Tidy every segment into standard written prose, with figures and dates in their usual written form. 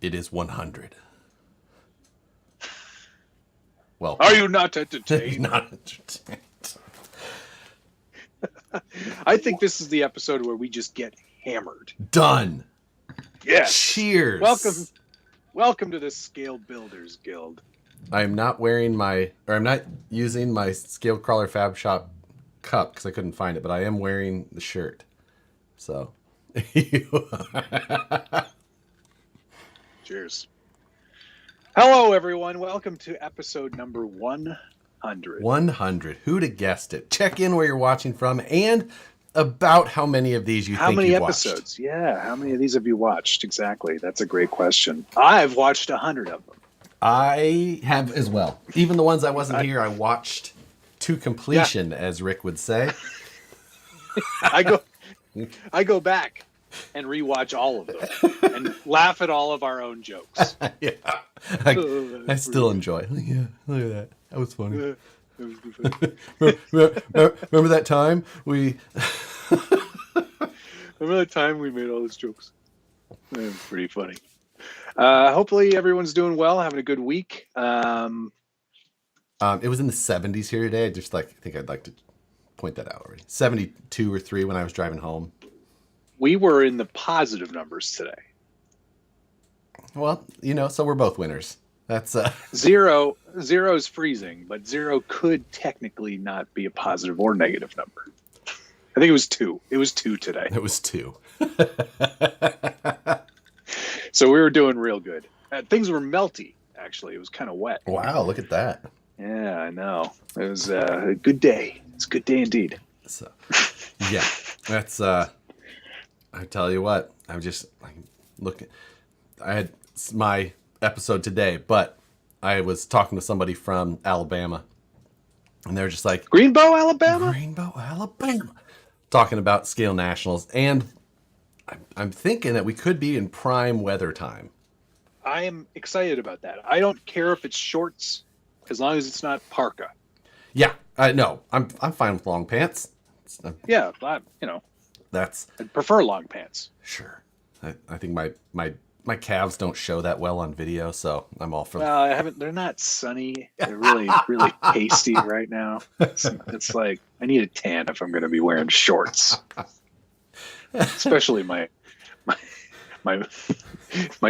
It is 100. Well, are you not entertained? Not entertained. I think this is the episode where we just get hammered. Done. Yes. Cheers. Welcome to the Scale Builders Guild. I'm not using my Scale Crawler Fab Shop cup because I couldn't find it, but I am wearing the shirt. So, cheers. Hello, everyone. Welcome to episode number 100. 100. Who'd have guessed it? Check in where you're watching from and about how many of these you think you've watched. How many episodes? Yeah, how many of these have you watched? Exactly. That's a great question. I've watched 100 of them. I have as well. Even the ones I wasn't here, I watched to completion, as Rick would say. I go back and rewatch all of them and laugh at all of our own jokes. Yeah, I still enjoy. Yeah, look at that. That was funny. Remember that time we? Remember that time we made all those jokes? That was pretty funny. Hopefully everyone's doing well, having a good week. It was in the 70s here today. I think I'd like to point that out already. 72 or 3 when I was driving home. We were in the positive numbers today. Well, so we're both winners. That's Zero is freezing, but 0 could technically not be a positive or negative number. I think it was 2. It was 2 today. It was 2. So we were doing real good. Things were melty, actually. It was kind of wet. Wow, look at that. Yeah, I know. It was a good day. It's a good day indeed. So, yeah, that's, I tell you what, I'm just looking. I had my episode today, but I was talking to somebody from Alabama, and they're just like, Greenbow, Alabama? Greenbow, Alabama. Talking about Scale Nationals, and I'm thinking that we could be in prime weather time. I am excited about that. I don't care if it's shorts, as long as it's not parka. Yeah, no, I'm fine with long pants. Yeah, that's. I'd prefer long pants. Sure, I think my calves don't show that well on video, so I'm all for. Well, they're not sunny. They're really really pasty right now. It's like I need a tan if I'm going to be wearing shorts. Especially my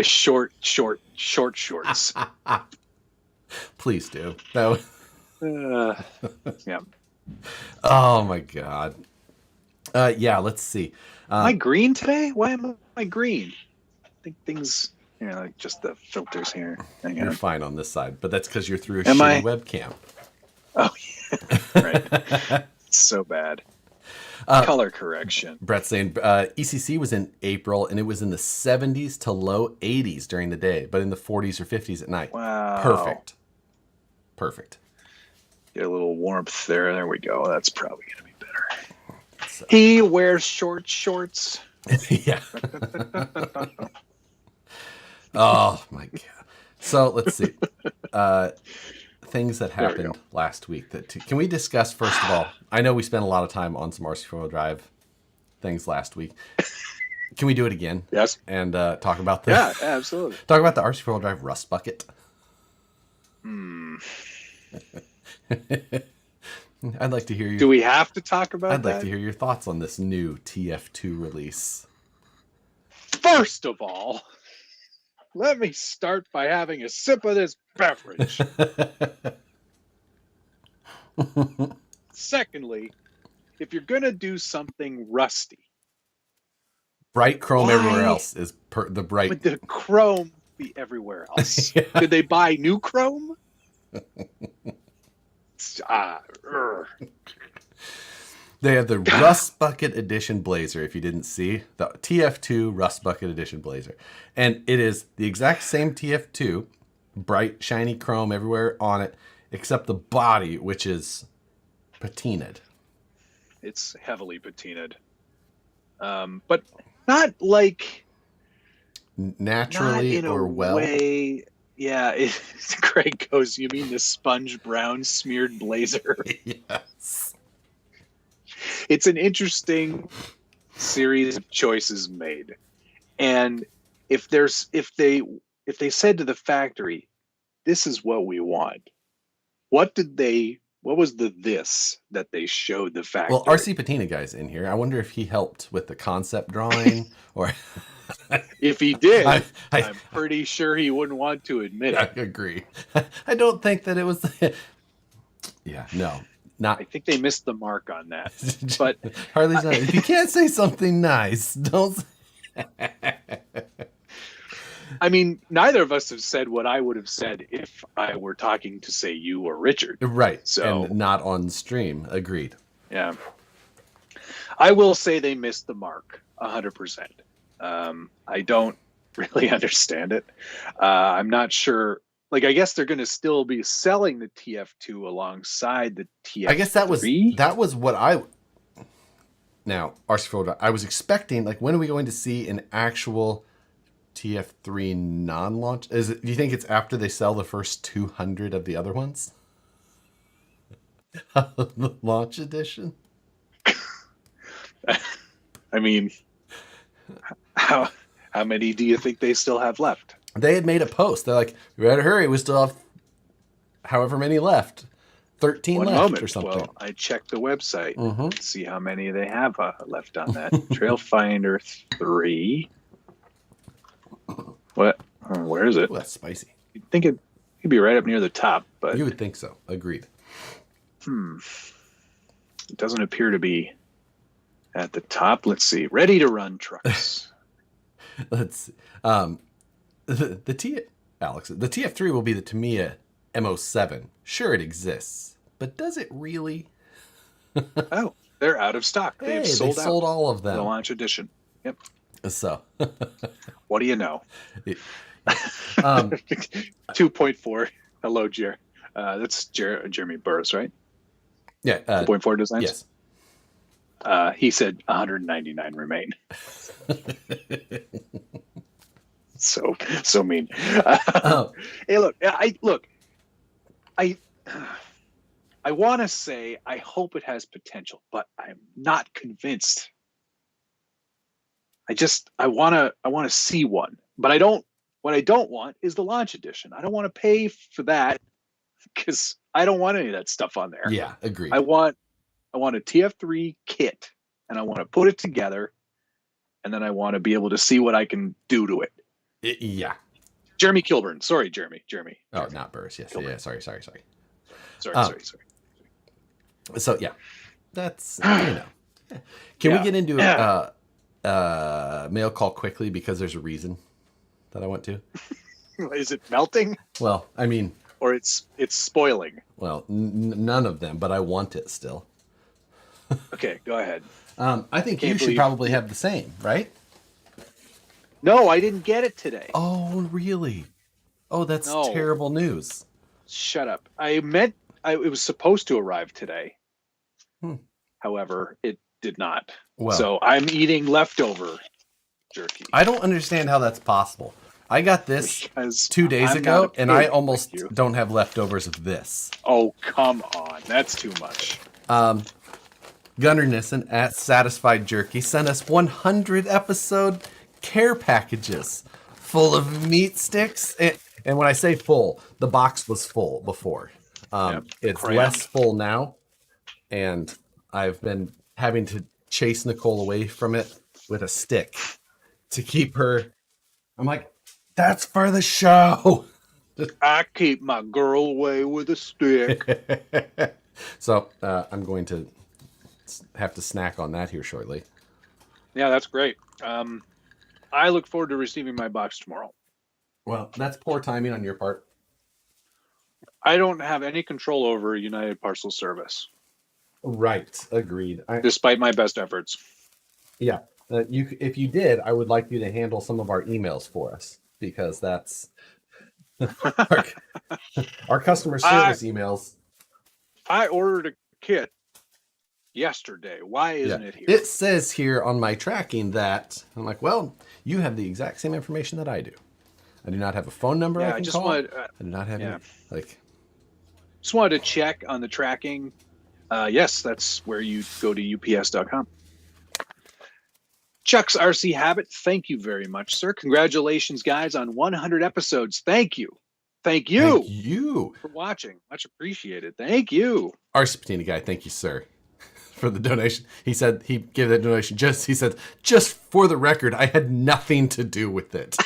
short shorts. Please do. No. Yeah. Oh my God. Yeah. Let's see. Am I green today? Why am I green? I think things. Like just the filters here. You're fine on this side, but that's because you're through a shitty webcam. Oh yeah. Right. It's so bad. Color correction. Brett's saying ECC was in April, and it was in the 70s to low 80s during the day, but in the 40s or 50s at night. Wow. Perfect. Get a little warmth there. There we go. That's probably going to be better. So. He wears shorts. Yeah. Oh, my God. So, let's see. Things that happened last week. Can we discuss, first of all, I know we spent a lot of time on some RC 4-wheel drive things last week. Can we do it again? Yes. And talk about Yeah, absolutely. Talk about the RC 4-wheel drive rust bucket. I'd like to hear you. Do we have to talk about I'd that? like to hear your thoughts on this new TF2 release. First of all, let me start by having a sip of this beverage. Secondly, if you're going to do something rusty, bright chrome everywhere else is the bright. Would the chrome be everywhere else? Yeah. Did they buy new chrome? They have the Rust Bucket Edition Blazer, if you didn't see. The TF2 Rust Bucket Edition Blazer. And it is the exact same TF2, bright, shiny chrome everywhere on it, except the body, which is patinaed. It's heavily patinaed. But not like... naturally or well? Way, yeah, Craig goes, you mean the sponge brown smeared blazer? Yes. It's an interesting series of choices made. And if they if they said to the factory, "This is what we want," what was this that they showed the factory? Well, RC Patina guy's in here. I wonder if he helped with the concept drawing or. If he did, I I'm pretty sure he wouldn't want to admit I it. agree. I don't think that it was. Yeah, no, not. I think they missed the mark on that. But Harley's not. If you can't say something nice, don't. I mean, neither of us have said what I would have said if I were talking to, say, you or Richard. Right. So, and not on stream. Agreed. Yeah. I will say they missed the mark 100%. I don't really understand it. I'm not sure. Like, I guess they're going to still be selling the TF2 alongside the TF3. I guess that was what I. Now, RC4, I was expecting, like, when are we going to see an actual TF3 non-launch? Do you think it's after they sell the first 200 of the other ones? The launch edition? I mean, how many do you think they still have left? They had made a post. They're like, "We better hurry. We still have however many left, 13 One left moment. or something." Well, I checked the website. Mm-hmm. See how many they have left on that. Trailfinder 3. What? Oh, where is it? Ooh, that's spicy. You'd think it'd be right up near the top, but You would think so. Agreed. It doesn't appear to be at the top. Let's see. Ready to run trucks. Let's the TF3 will be the Tamiya MO7. Sure, it exists, but does it really? Oh, they're out of stock. They've sold out. Sold all of them. The launch edition. Yep. So, what do you know? 2.4. Hello, Jer. That's Jeremy Burris, right? Yeah. 2.4 designs. Yes. He said 199 remain. So mean. Hey, look. I want to say I hope it has potential, but I'm not convinced. I want to see one, but I don't. What I don't want is the launch edition. I don't want to pay for that because I don't want any of that stuff on there. Yeah, agreed. I want a TF3 kit, and I want to put it together, and then I want to be able to see what I can do to it. Yeah. Jeremy Kilburn. Sorry, Jeremy. Oh, not Burris. Yes. Kilburn. Yeah. Sorry. Sorry. So yeah, that's Can we get into mail call quickly because there's a reason that I want to? Is it melting? Well, I mean, or it's spoiling. Well, none of them, but I want it still. Okay, go ahead. I think you should probably have the same, right? No, I didn't get it today. Oh, really? Oh, that's terrible news. Shut up. It was supposed to arrive today. However, it did not. Well, so I'm eating leftover jerky. I don't understand how that's possible. I got this 2 days ago, and I almost don't have leftovers of this. Oh, come on. That's too much. Gunnar Nissen at Satisfied Jerky sent us 100 episode care packages full of meat sticks. And when I say full, the box was full before. It's less full now. And I've been having to chase Nicole away from it with a stick to keep her. I'm like, that's for the show. I keep my girl away with a stick. So I'm going to have to snack on that here shortly. Yeah, that's great. I look forward to receiving my box tomorrow. Well, that's poor timing on your part. I don't have any control over United Parcel Service. Right. Agreed. Despite my best efforts. Yeah. If you did, I would like you to handle some of our emails for us because that's our customer service emails. I ordered a kit yesterday. Why isn't it here? It says here on my tracking that I'm like, well, you have the exact same information that I do. I do not have a phone number I can call. I do not have any, Just wanted to check on the tracking. Yes, that's where you go to ups.com. Chuck's RC Habit, thank you very much, sir. Congratulations, guys, on 100 episodes. Thank you. Thank Thank you you. for watching. Much appreciated. Thank you. RC Patina guy, thank you, sir, for the donation. He said he gave that donation he said, just for the record, I had nothing to do with it.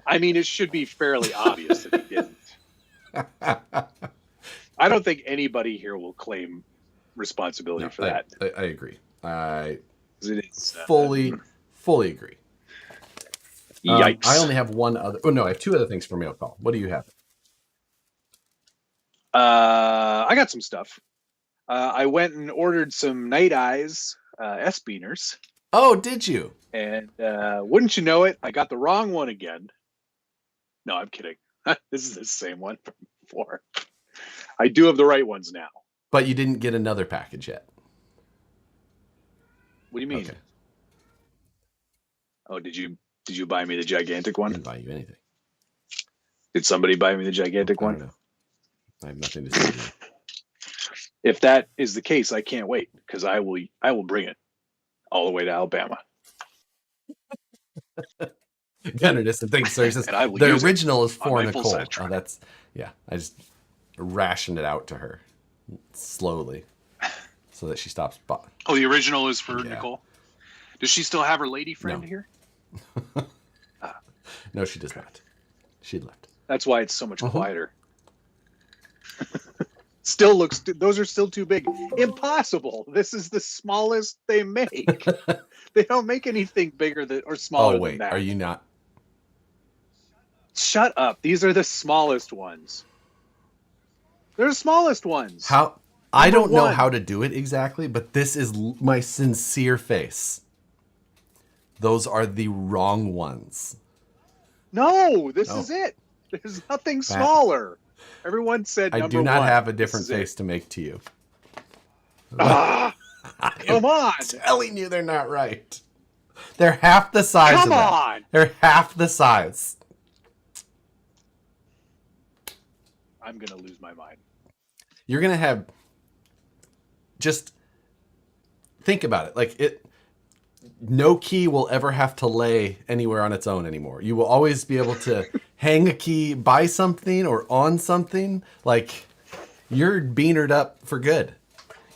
I mean, it should be fairly obvious that he didn't. I don't think anybody here will claim responsibility for that. I agree. I It is fully agree. Yikes. I only have one other. Oh, no, I have two other things for mail call. What do you have? I got some stuff. I went and ordered some Night Eyes S-Beaners. Oh, did you? And wouldn't you know it, I got the wrong one again. No, I'm kidding. This is the same one from before. I do have the right ones now. But you didn't get another package yet. What do you mean? Okay. Oh, did you buy me the gigantic one? I didn't buy you anything. Did somebody buy me the gigantic I one? don't know. I have nothing to say to you. If that is the case, I can't wait because I will bring it all the way to Alabama. Goodness, and thanks, sir. He says, the original is for Nicole. Oh, that's, yeah. I just rationed it out to her slowly so that she stops. Oh, the original is for Nicole? Does she still have her lady friend here? No, she does not. She left. That's why it's so much quieter. Still looks, those are still too big. Impossible. This is the smallest they make. They don't make anything bigger or smaller than that. Are you not? Shut up. These are the smallest ones. They're the smallest ones. How? I don't know how to do it exactly, but this is my sincere face. Those are the wrong ones. No, this is it. There's nothing smaller. Everyone said number one. I do not have a different face to make to you. Come on. I'm telling you they're not right. They're half the size of them. Come on. They're half the size. I'm going to lose my mind. You're going to have... Just think about it. Like, no key will ever have to lay anywhere on its own anymore. You will always be able to hang a key by something or on something. Like, you're beanered up for good.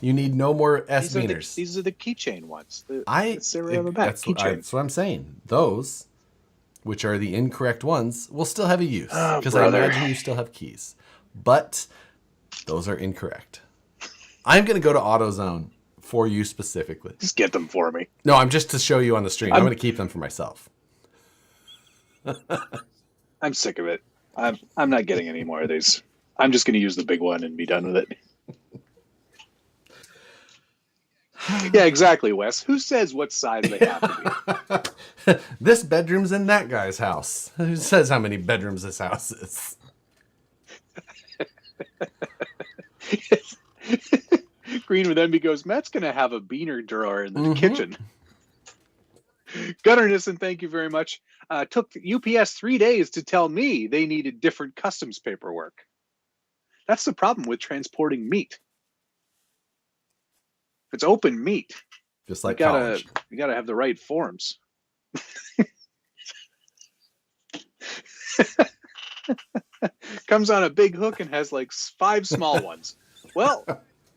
You need no more S-beaners. These are the keychain ones. That's what I'm saying. Those, which are the incorrect ones, will still have a use. Because I imagine you still have keys. But those are incorrect. I'm going to go to AutoZone for you specifically. Just get them for me. No, I'm just to show you on the stream. I'm going to keep them for myself. I'm sick of it. I'm not getting any more of these. I'm just going to use the big one and be done with it. Yeah, exactly, Wes. Who says what size they have to be? This bedroom's in that guy's house. Who says how many bedrooms this house is? Green with Envy goes, Matt's going to have a beaner drawer in the kitchen. Gunnar Nissen, thank you very much. Took UPS 3 days to tell me they needed different customs paperwork. That's the problem with transporting meat. If it's open meat, just like you gotta have the right forms. Comes on a big hook and has like 5 small ones. Well,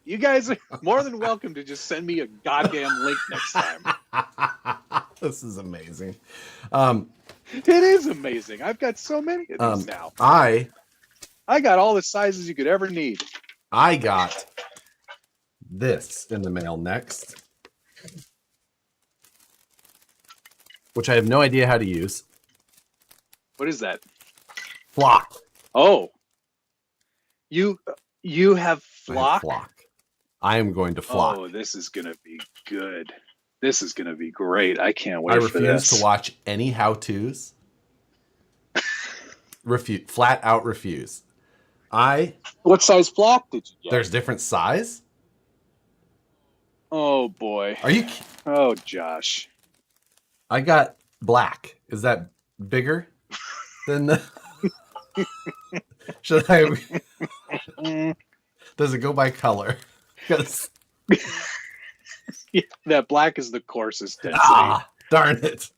you guys are more than welcome to just send me a goddamn link next time. This is amazing. It is amazing. I've got so many of these now. I got all the sizes you could ever need. I got this in the mail next, which I have no idea how to use. What is that? Flock. Oh, you have flock? Flock. I am going to flock. Oh, this is going to be good. This is going to be great. I can't wait for this. I refuse to watch any how-tos. Flat out refuse. What size flock did you get? There's different size? Oh, boy. Are you... Oh, Josh. I got black. Is that bigger than the... Should I... Does it go by color? Because That black is the coarsest density. Ah, darn it.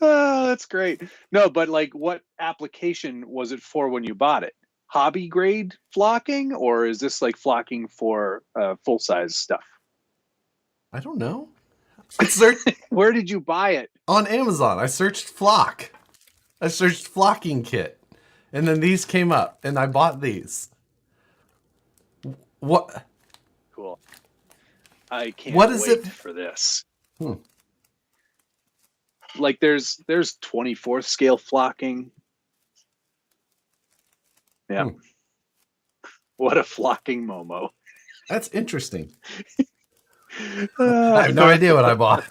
Oh, that's great. No, but like, what application was it for when you bought it? Hobby grade flocking, or is this like flocking for full size stuff? I don't know. I searched Where did you buy it? on Amazon. I searched flock. I searched flocking kit. And then these came up and I bought these. What? Cool. I can't What is wait it? for this. Hmm. Like there's 24th scale flocking. Yeah. Hmm. What a flocking Momo. That's interesting. I have no idea what I bought.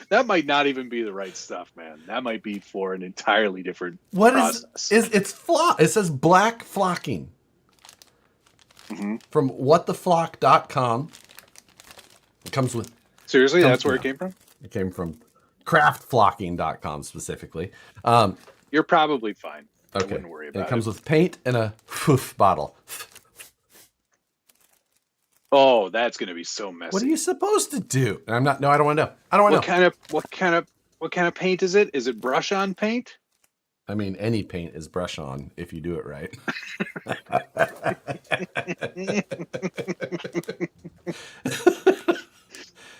That might not even be the right stuff, man. That might be for an entirely different What process. is it's flock? It says black flocking. Mm-hmm. From whattheflock.com. It comes with Seriously, that's where it came from? It came from craftflocking.com specifically. You're probably fine. I Okay. wouldn't worry And about it comes with paint and a bottle. Oh, that's going to be so messy. What are you supposed to do? And I'm not. No, I don't want to know. I don't want to know. What kind of paint is it? Is it brush on paint? I mean, any paint is brush on if you do it right.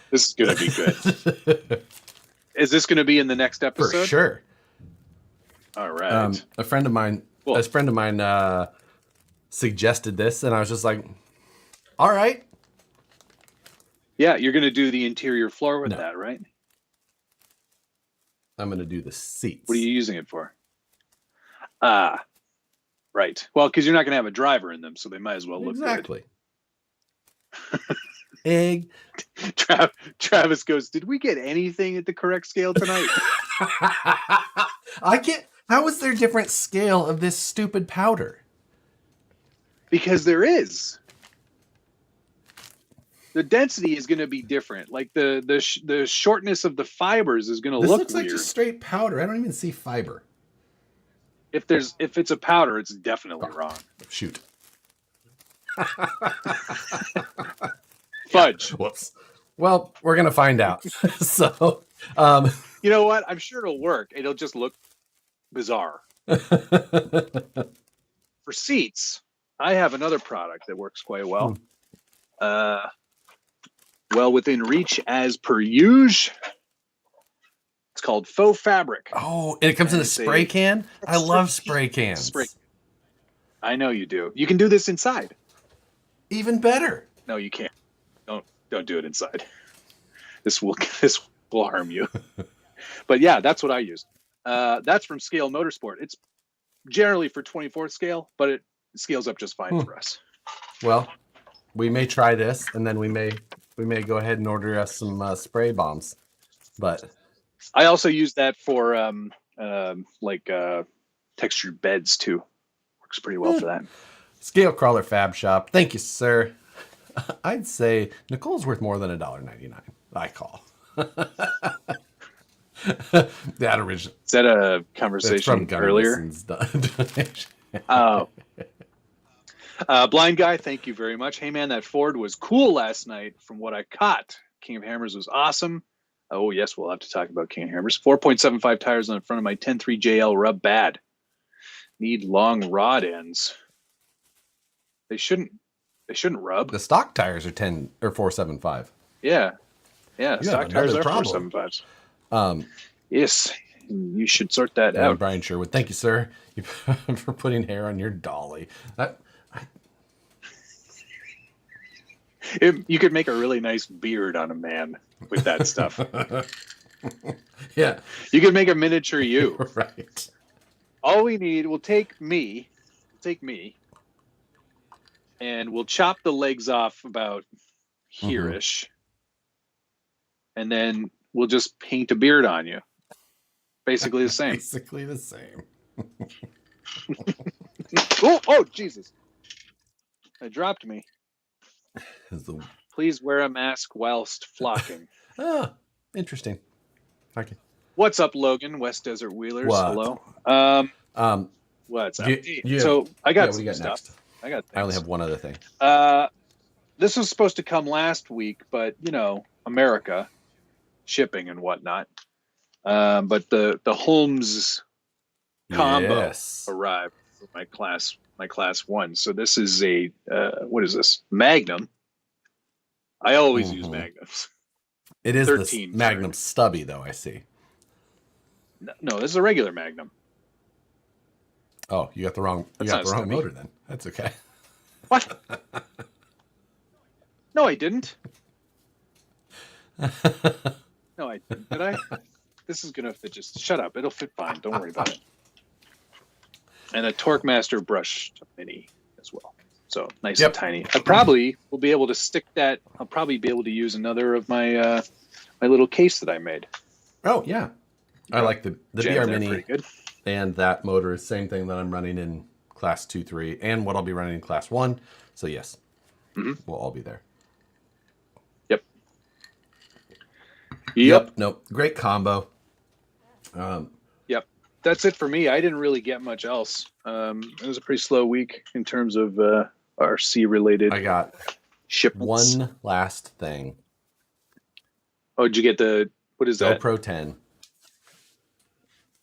This is going to be good. Is this going to be in the next For episode? sure. All right. A friend of mine, suggested this, and I was just like, "All right." Yeah, you're going to do the interior floor with No. that, right? I'm going to do the seats. What are you using it for? Right. Well, because you're not going to have a driver in them, so they might as well look Exactly. Egg. good. Travis goes, "Did we get anything at the correct scale tonight?" I can't. How is there different scale of this stupid powder? Because there is. The density is going to be different. Like the shortness of the fibers is going to This look looks like weird. just straight powder. I don't even see fiber. If it's a powder, it's definitely wrong. Shoot. Fudge. Whoops. Well, we're gonna find out. So, You know what? I'm sure it'll work. It'll just look bizarre. For seats, I have another product that works quite well. Well within reach as per usual. It's called Faux Fabric. oh, and it comes in a spray can. I love spray cans. Spray. I know you do. You can do this inside. Even better. No, you can't. Don't do it inside. This will harm you. But yeah, that's what I use. That's from Scale Motorsport. It's generally for 24th scale, but it scales up just fine for us. Well, we may try this, and then we may go ahead and order us some spray bombs. But I also use that for textured beds too. Works pretty well for that. Scale Crawler Fab Shop. Thank you, sir. I'd say Nicole's worth more than $1.99. I call. That original. Is that a conversation earlier? Oh. Blind Guy, thank you very much. Hey man, that Ford was cool last night from what I caught. King of Hammers was awesome. Oh yes, we'll have to talk about King of Hammers. 4.75 tires on the front of my 10.3 JL rub bad. Need long rod ends. They shouldn't rub. The stock tires are 10 or 4.75. Yeah. Stock tires are problem. 4.75s. Yes, you should sort that out. Brian Sherwood, thank you, sir, for putting hair on your dolly. You could make a really nice beard on a man with that stuff. Yeah, you could make a miniature you. Right. All we need will take me, and we'll chop the legs off about here-ish, and then we'll just paint a beard on you. Basically the same. Basically the same. Oh, Jesus. It dropped me. The... Please wear a mask whilst flocking. Interesting. Okay. What's up, Logan? West Desert Wheelers. What? Hello. What's up? So I got what do some you got stuff. next? I got. I only have one other thing. This was supposed to come last week, but America, shipping and whatnot. But the Holmes combo arrived for my class 1. So this is a what is this? Magnum. I always use Magnums. It is the Magnum stubby, though, I see. No, this is a regular Magnum. Oh, you got the wrong motor then. That's okay. What? No, I didn't. No, I didn't. Did I? This is gonna fit. Just shut up. It'll fit fine. Don't worry about it. And a Torque Master brush mini as well. So nice and tiny. I probably will be able to stick that. I'll probably be able to use another of my my little case that I made. Oh yeah, I like the BR Mini. Pretty good. And that motor is the same thing that I'm running in class 2, 3, and what I'll be running in class 1. So yes, we'll all be there. Yep. Nope. Great combo. Yep. That's it for me. I didn't really get much else. It was a pretty slow week in terms of RC related. I got shipments. One last thing. Oh, did you get the, what is that? GoPro 10.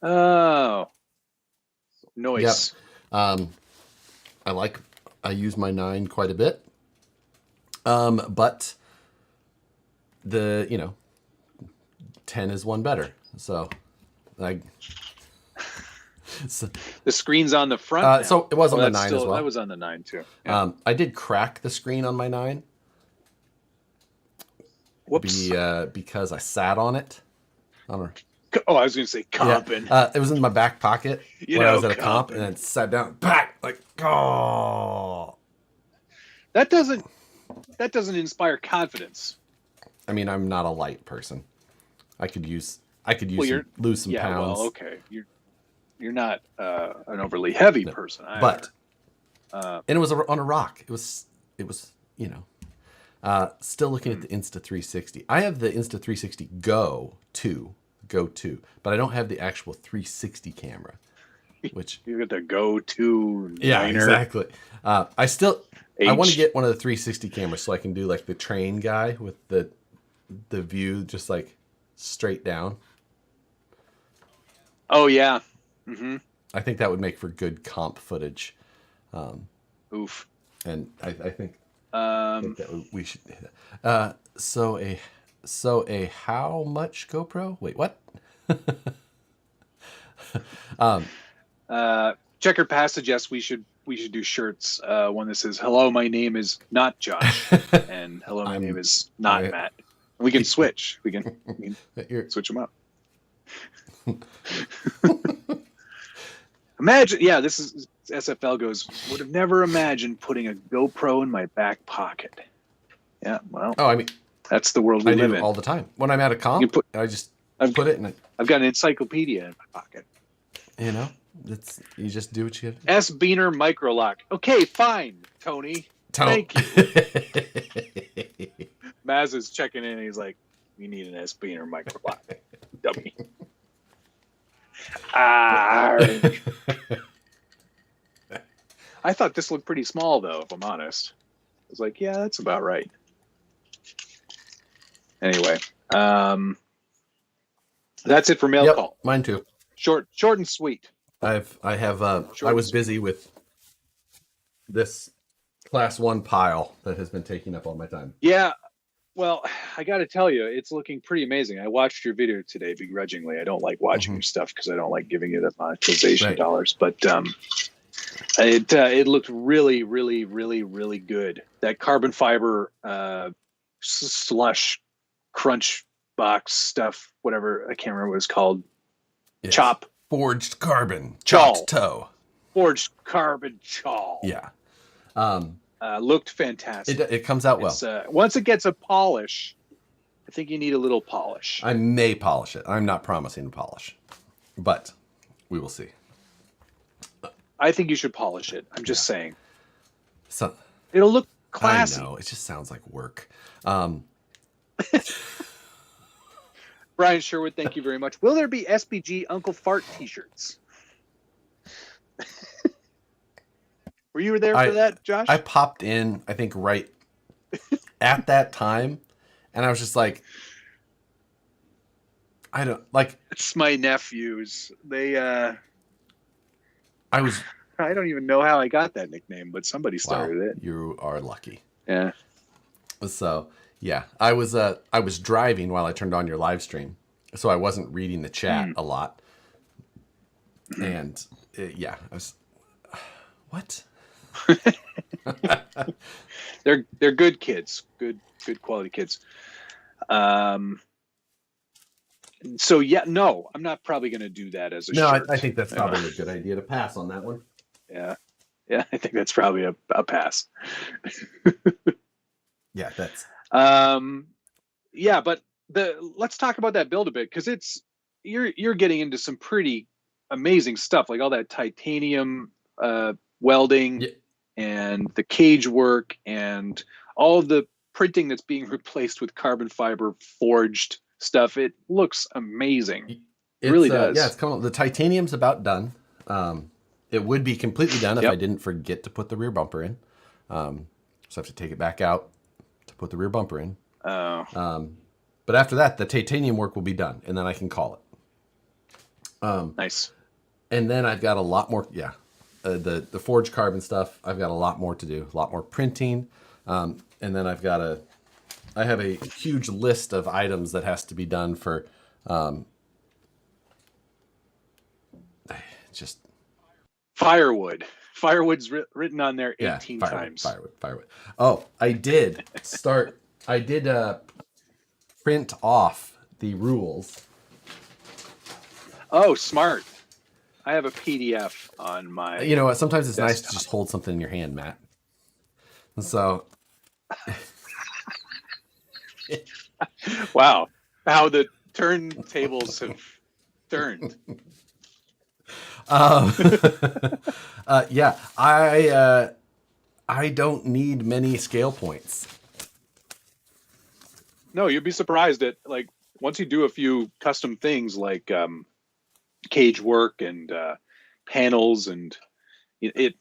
Oh, nice. Yep. I use my 9 quite a bit. But the, 10 is one better. So the screen's on the front. So it was on the 9 as well. That was on the 9 too. Yeah. I did crack the screen on my 9. Whoops. Because I sat on it. I was going to say comping. Yeah. It was in my back pocket when I was at a comp, and then sat down back like, oh. That doesn't inspire confidence. I mean, I'm not a light person. I could use lose some pounds. Well, okay. You're not an overly heavy person either. But and it was on a rock. It was still looking at the Insta360. I have the Insta360 Go 2, but I don't have the actual 360 camera. Which you got the Go 2. Yeah, exactly. I want to get one of the 360 cameras so I can do like the train guy with the view just like straight down. Oh yeah. Mm-hmm. I think that would make for good comp footage. Oof. And I think that we should. So a how much GoPro? Wait, what? Checkered Passage. Yes, we should do shirts. One that says "Hello, my name is not Josh," and "Hello, my name is not Matt." We can switch. We can switch them up. Imagine, this is SFL goes. Would have never imagined putting a GoPro in my back pocket. Yeah, well. Oh, I mean, that's the world we live in all the time. When I'm at a comp, I just put it in. I've got an encyclopedia in my pocket. You just do what you have. S. Beaner Microlock. Okay, fine, Tony. Thank you. Maz is checking in and he's like, "You need an S. Beaner Microlock, dummy." I thought this looked pretty small, though, if I'm honest. I was like, yeah, that's about right. Anyway, that's it for mail call. Mine too. Short and sweet. I was busy with this class 1 pile that has been taking up all my time. Yeah. Well, I got to tell you, it's looking pretty amazing. I watched your video today begrudgingly. I don't like watching your stuff because I don't like giving you the monetization dollars. But it looked really, really, really, really good. That carbon fiber slush crunch box stuff, whatever, I can't remember what it's called. Yes. Chop. Forged carbon. Chopped toe. Forged carbon chaw. Yeah. Looked fantastic. It comes out well. Once it gets a polish, I think you need a little polish. I may polish it. I'm not promising to polish, but we will see. I think you should polish it. I'm just saying. So it'll look classy. I know. It just sounds like work. Brian Sherwood, thank you very much. Will there be SBG Uncle Fart t-shirts? Were you there for that, Josh? I popped in, I think, right at that time, and I was just like, I don't like. It's my nephews. They I was. I don't even know how I got that nickname, but somebody started it. You are lucky. Yeah. So yeah, I was driving while I turned on your live stream, so I wasn't reading the chat a lot, and yeah, I was. What? They're good kids, good quality kids. So yeah, no, I'm not probably going to do that as a shirt. I think that's probably a good idea to pass on that one. Yeah, I think that's probably a pass. Yeah, that's. Yeah, but let's talk about that build a bit, because you're getting into some pretty amazing stuff, like all that titanium welding and the cage work and all of the printing that's being replaced with carbon fiber forged stuff. It looks amazing. It really does. Yeah, it's coming. The titanium's about done. It would be completely done if I didn't forget to put the rear bumper in. So I have to take it back out to put the rear bumper in. But after that, the titanium work will be done, and then I can call it. Nice. And then I've got a lot more. Yeah, the forged carbon stuff. I've got a lot more to do. A lot more printing. And then I have a huge list of items that has to be done for. Just Firewood. Firewood's written on there 18 times. Firewood. Oh, I did print off the rules. Oh, smart. I have a PDF on my. You know what? Sometimes it's desktop. nice to just hold something in your hand, Matt. And so. Wow, how the turntables have turned. Yeah, I don't need many scale points. No, you'd be surprised at, like, once you do a few custom things like cage work and panels and it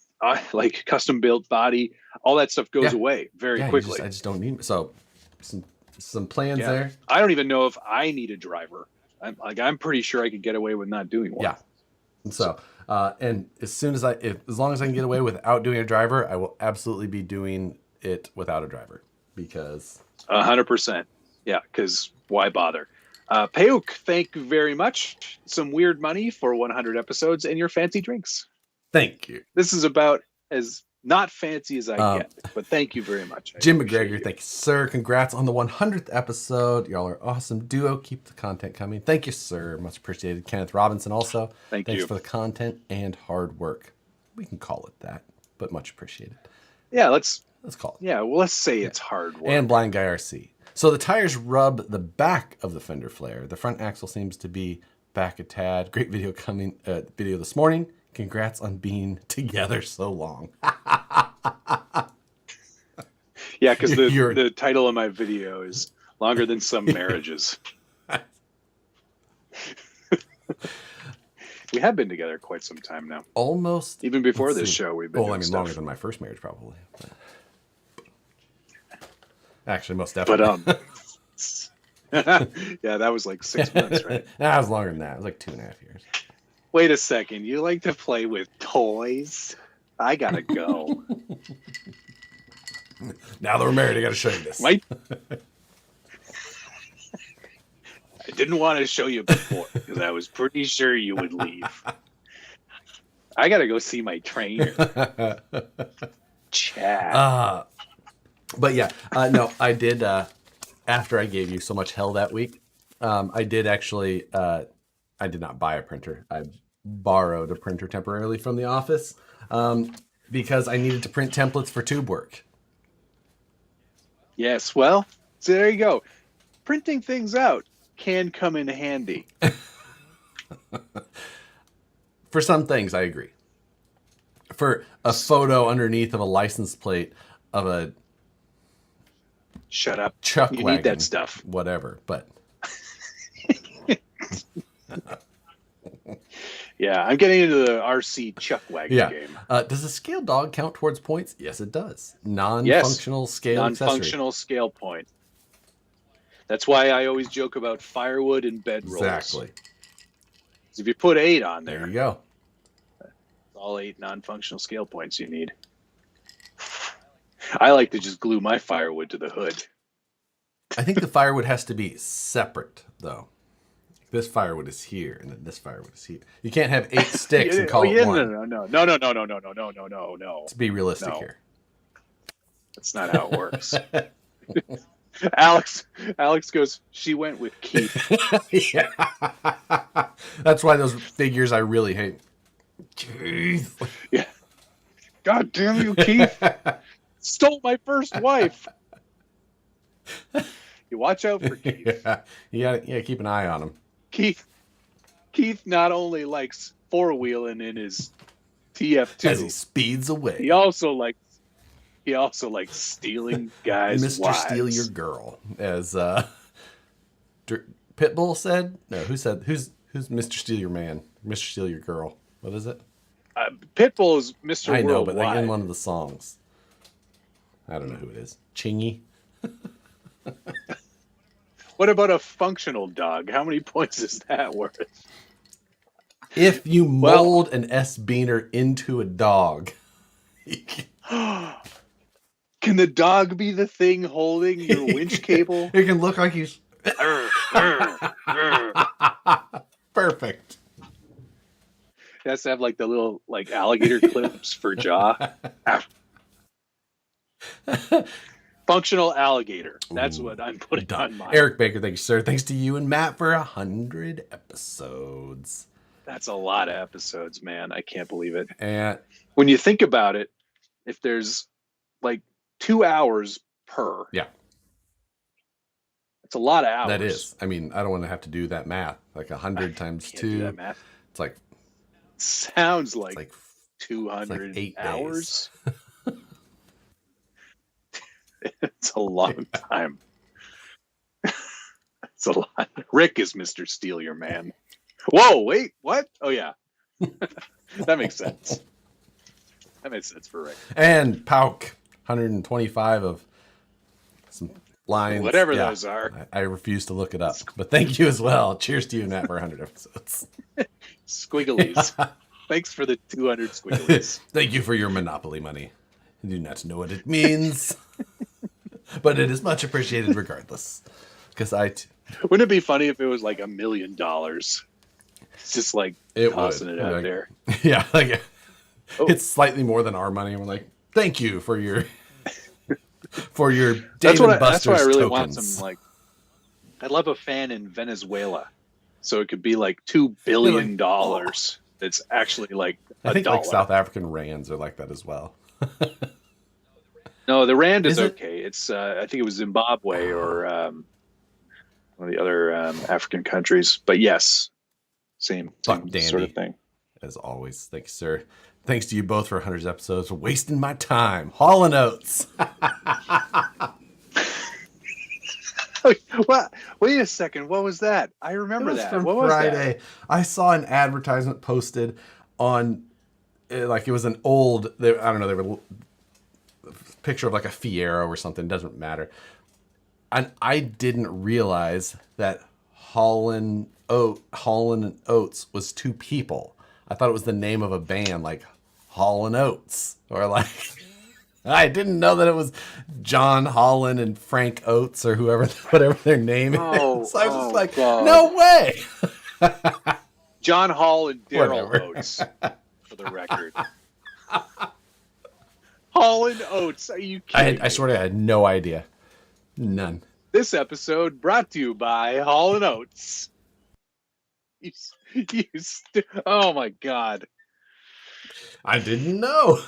like custom built body, all that stuff goes away very quickly. I just don't need some plans there. I don't even know if I need a driver. I'm pretty sure I could get away with not doing one. Yeah. And so, and as long as I can get away without doing a driver, I will absolutely be doing it without a driver, because 100%. Yeah, because why bother? Payuk, thank you very much. Some weird money for 100 episodes and your fancy drinks. Thank you. This is about as not fancy as I get, but thank you very much. Jim McGregor, thank you, sir. Congrats on the 100th episode. Y'all are awesome duo. Keep the content coming. Thank you, sir. Much appreciated. Kenneth Robinson also. Thanks for the content and hard work. We can call it that, but much appreciated. Yeah, let's call it. Yeah, well, let's say it's hard work. And Blind Guy RC. So the tires rub the back of the fender flare. The front axle seems to be back a tad. Great video video this morning. Congrats on being together so long. Yeah, because the title of my video is longer than some marriages. We have been together quite some time now. Almost. Even before this show, we've been doing stuff. Longer than my first marriage, probably. Actually, most definitely. But yeah, that was like 6 months, right? That was longer than that. It was like 2.5 years. Wait a second. You like to play with toys? I gotta go. Now that we're married, I gotta show you this. I didn't want to show you before because I was pretty sure you would leave. I gotta go see my trainer. Chad. But yeah, no, I did. After I gave you so much hell that week, I did actually. I did not buy a printer. I borrowed a printer temporarily from the office because I needed to print templates for tube work. Yes, well, so there you go. Printing things out can come in handy. For some things, I agree. For a photo underneath of a license plate of a shut up chuck you wagon, need that stuff. Yeah, I'm getting into the RC chuck wagon Yeah. game. Does a scale dog count towards points? Yes, it does. Yes, Non-functional scale accessory. non-functional scale point. That's why I always joke about firewood and bedrolls. Exactly. If you put 8 on There there, you go. all 8 non-functional scale points you need. I like to just glue my firewood to the hood. I think the firewood has to be separate, though. This firewood is here, and then this firewood is here. You can't have 8 sticks and call it one. No. Let's be realistic here. That's not how it works. Alex goes, she went with Keith. Yeah. That's why those figures I really hate. Keith. Yeah. God damn you, Keith. Stole my first wife. You watch out for Keith. Yeah, you gotta keep an eye on him. Keith not only likes four-wheeling in his TF2 as he speeds away. He also likes stealing guys' Mr. wives. Steal Your Girl, as Pitbull said. No, who's Mr. Steal Your Man? Mr. Steal Your Girl. What is it? Pitbull is Mr. I know, Worldwide. but like in one of the songs. I don't know who it is. Chingy. What about a functional dog? How many points is that worth? If you mold an S-Beaner into a dog. Can the dog be the thing holding your winch cable? It can look like he's... Perfect. It has to have like the little like alligator clips for jaw. Functional alligator. That's what I'm putting on mine. Eric Baker, thank you, sir. Thanks to you and Matt for 100 episodes. That's a lot of episodes, man. I can't believe it. And when you think about it, if there's like 2 hours per, yeah, it's a lot of hours. That is. I mean, I don't want to have to do that math. Like 100 times 2. Do that math. It's like sounds like, it's like 200 like 8 hours. It's a long time. It's a lot. Rick is Mr. Steal Your Man. Whoa, wait, what? Oh yeah. That makes sense. That makes sense for Rick. And Pauk, 125 of some lines. Whatever those are. I refuse to look it up. But thank you as well. Cheers to you, Matt, for 100 episodes. Squigglies. Thanks for the 200 squigglies. Thank you for your Monopoly money. I do not know what it means. But it is much appreciated regardless. Because wouldn't it be funny if it was like $1 million? It's just like tossing it out there. Yeah, like it's slightly more than our money. We're like, thank you for your Dave and Buster's that's what I really tokens. want. Some like, I'd love a fan in Venezuela, so it could be like $2 billion. It's actually like I think $1. like South African rands are like that as well. No, the rand is okay. It's I think it was Zimbabwe or one of the other African countries. But yes, same sort of thing. As always, thanks, sir. Thanks to you both for 100 episodes for wasting my time. Hall & Oates. What? Wait a second. What was that? I remember that. From what was Friday. That? I saw an advertisement posted on, like it was an old, I don't know, they were picture of like a Fiero or something, doesn't matter. And I didn't realize that Hall & Oates was 2 people. I thought it was the name of a band like Hall & Oates, or like I didn't know that it was John Holland and Frank Oates or whatever their name is. So I was just like, God. No way. John Hall and Daryl Oates, for the record. Hall & Oates, are you kidding? I swear I had no idea. None. This episode brought to you by Hall & Oates. Oh my God. I didn't know.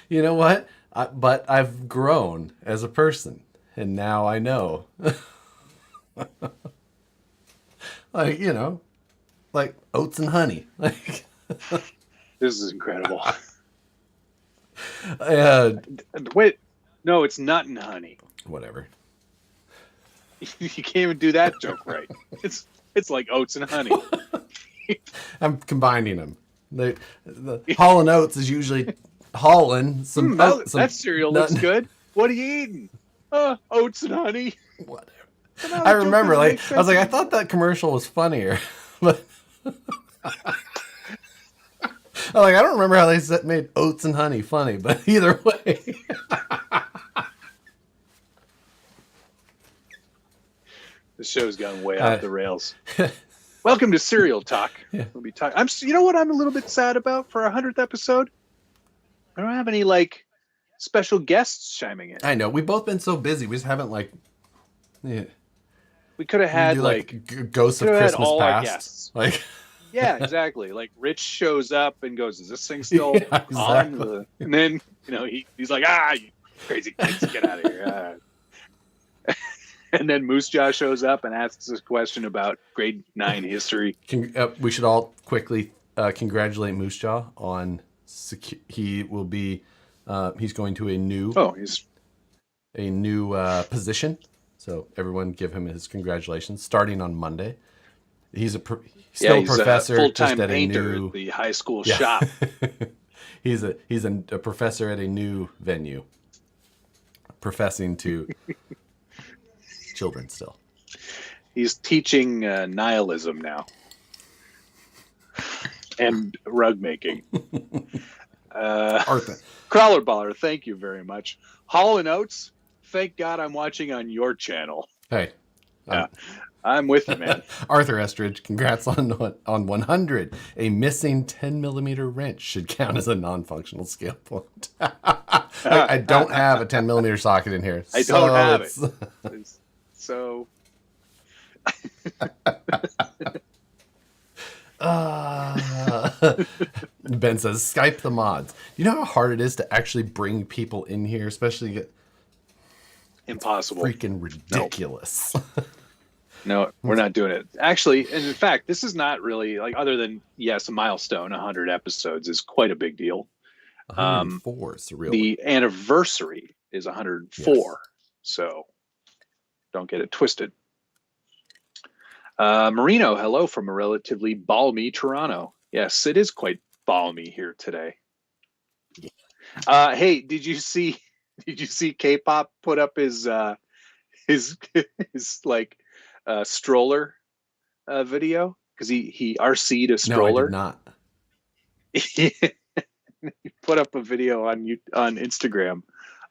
You know what? But I've grown as a person, and now I know. Like, you know, like oats and honey. Like, this is incredible. Wait, no, it's nut and honey. Whatever. You can't even do that joke right. It's It's like oats and honey. I'm combining them. The Hall & Oates is usually hauling some oats. That cereal looks good. What are you eating? Oats and honey. Whatever. So now I the joke remember, doesn't like, make I was like, I sense thought that commercial was funnier. But I'm like, I don't remember how they made oats and honey funny, but either way. The show's gone way off the rails. Welcome to Cereal Talk. Yeah. We'll be talking. You know what I'm a little bit sad about for our 100th episode? I don't have any like special guests chiming in. I know we've both been so busy. We just haven't yeah. We could have had Ghosts of Christmas all our Past. guests. Like, yeah, exactly. Like Rich shows up and goes, "Is this thing still Yeah, exactly. on?" And then he's like, "You crazy kids, get out of here." And then Moose Jaw shows up and asks us a question about grade 9 history. We should all quickly congratulate Moose Jaw on he will be he's going to a new position. So everyone give him his congratulations starting on Monday. He's still a professor, a full-time just at painter a new at the high school shop. he's a professor at a new venue, professing to children still. He's teaching nihilism now and rug making. Arthur. Crawler Baller, thank you very much. Hall & Oates, thank God I'm watching on your channel. Hey. I'm with you, man. Arthur Estridge, congrats on 100. A missing 10mm wrench should count as a non-functional scale point. I don't have a 10mm socket in here. I don't have it. So... Ben says, Skype the mods. You know how hard it is to actually bring people in here, especially impossible. Freaking ridiculous. No, we're not doing it. Actually, and in fact, this is not really like, other than, yes, a milestone, 100 episodes is quite a big deal. 104 is real. The anniversary is 104. Yes. So don't get it twisted. Marino, hello from a relatively balmy Toronto. Yes, it is quite balmy here today. Hey, did you see K-pop put up his like stroller video? Because he RC'd a stroller. No, I did not. He put up a video on Instagram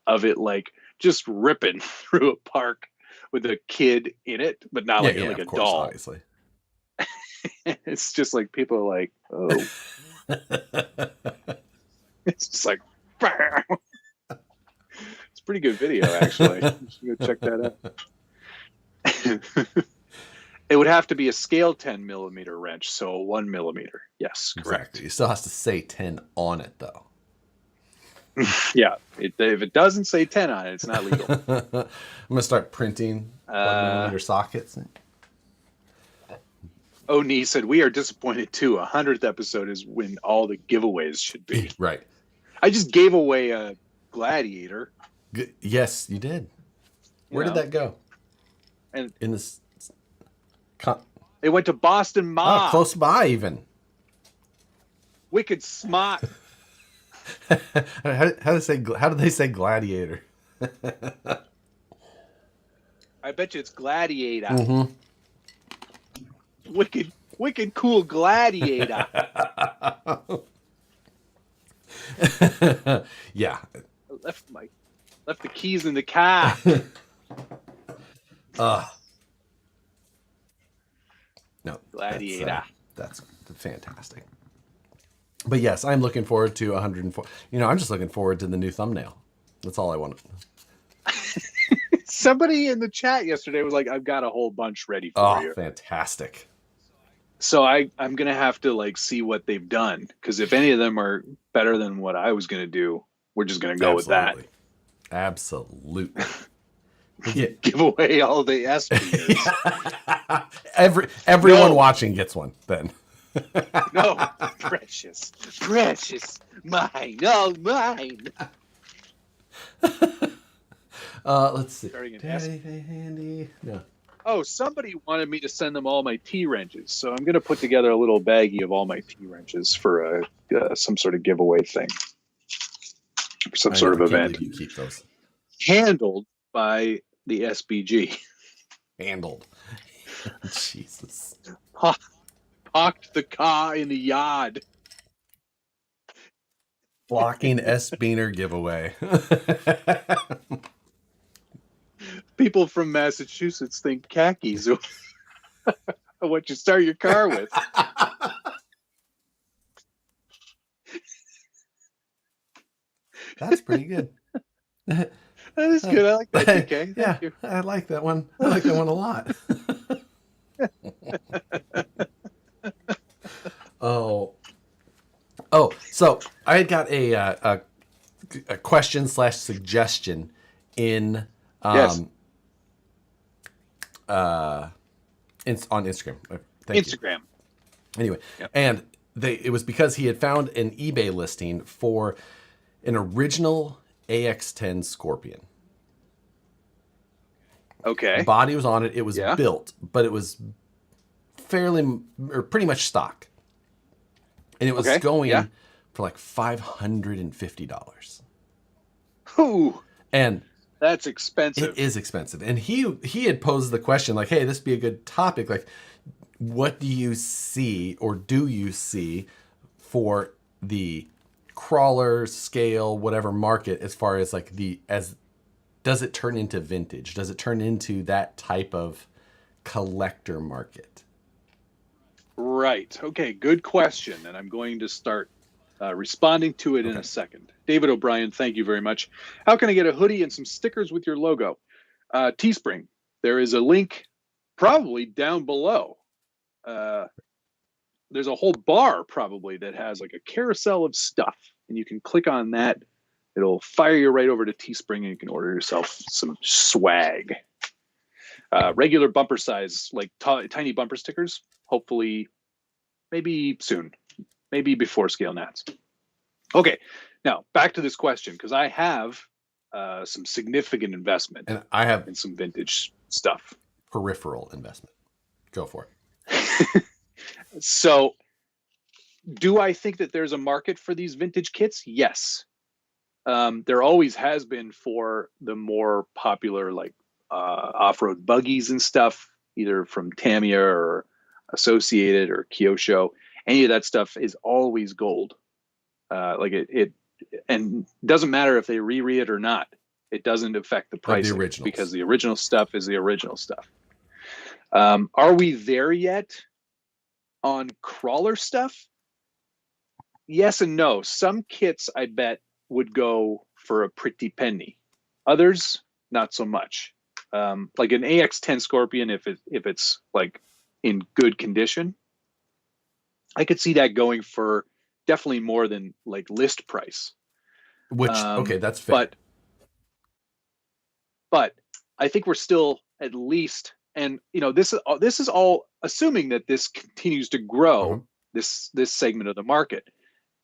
of it, like just ripping through a park with a kid in it, but not like a course, doll. Obviously. It's just like people are like, oh. It's just like, it's a pretty good video, actually. You should go check that out. It would have to be a scale 10mm wrench, so a 1mm. Yes, correct. Exactly. It still has to say 10 on it, though. Yeah, if it doesn't say 10 on it, it's not legal. I'm gonna start printing 1mm sockets. O'Neill said, "We are disappointed too. 100th episode is when all the giveaways should be." Right. I just gave away a Gladiator. Yes, you did. Where did that go? And in this, it went to Boston Ma. Oh, close by even. Wicked smart. How do they say Gladiator? I bet you it's Gladiator. Mm-hmm. Wicked cool Gladiator. Yeah. I left the keys in the car. No. Gladiator. That's fantastic. But yes, I'm looking forward to 104. I'm just looking forward to the new thumbnail. That's all I want. Somebody in the chat yesterday was like, I've got a whole bunch ready for you. Oh, fantastic. So I'm going to have to like see what they've done. Because if any of them are better than what I was going to do, we're just going to go with that. Absolutely. Give away all the SBGs. Everyone watching gets one then. No, precious, mine, all mine. Let's see. Starting in Daddy, handy. No. Oh, somebody wanted me to send them all my T-wrenches, so I'm going to put together a little baggie of all my T-wrenches for some sort of giveaway thing, some I sort know. of I can't event, believe you keep those handled by the SBG. handled. Jesus. Parked the car in the yard. Blocking S. Beaner giveaway. People from Massachusetts think khakis are what you start your car with. That's pretty good. That is good. I like that, DK. Thank you. I like that one. I like that one a lot. So I had got a question / suggestion in Yes. on Instagram. Thank you. Instagram. Anyway, Yep. and it was because he had found an eBay listing for an original AX10 Scorpion. Okay. Body was on it. It was built, but it was fairly or pretty much stock. And it was going for like $550. Ooh, And that's expensive. it is expensive. And he had posed the question like, hey, this would be a good topic. Like, what do you see or do you see for the crawler scale, whatever market, as far as like does it turn into vintage? Does it turn into that type of collector market? Right. Okay. Good question. And I'm going to start responding to it in a second. David O'Brien, thank you very much. How can I get a hoodie and some stickers with your logo? Teespring. There is a link probably down below. There's a whole bar probably that has like a carousel of stuff. And you can click on that. It'll fire you right over to Teespring and you can order yourself some swag. Regular bumper size, like tiny bumper stickers. Hopefully, maybe soon. Maybe before Scale Nats. Okay, now back to this question, because I have some significant investment And I have in some vintage stuff. peripheral investment. Go for it. So, do I think that there's a market for these vintage kits? Yes. There always has been for the more popular, like off-road buggies and stuff, either from Tamiya or Associated or Kyosho. Any of that stuff is always gold. Like it and doesn't matter if they re it or not. It doesn't affect the pricing because the original stuff is the original stuff. Are we there yet on crawler stuff? Yes and no. Some kits I bet would go for a pretty penny. Others, not so much. Like an AX10 Scorpion, if it's like in good condition, I could see that going for definitely more than like list price. Which that's fair. But I think we're still at least, and this is all assuming that this continues to grow. This segment of the market.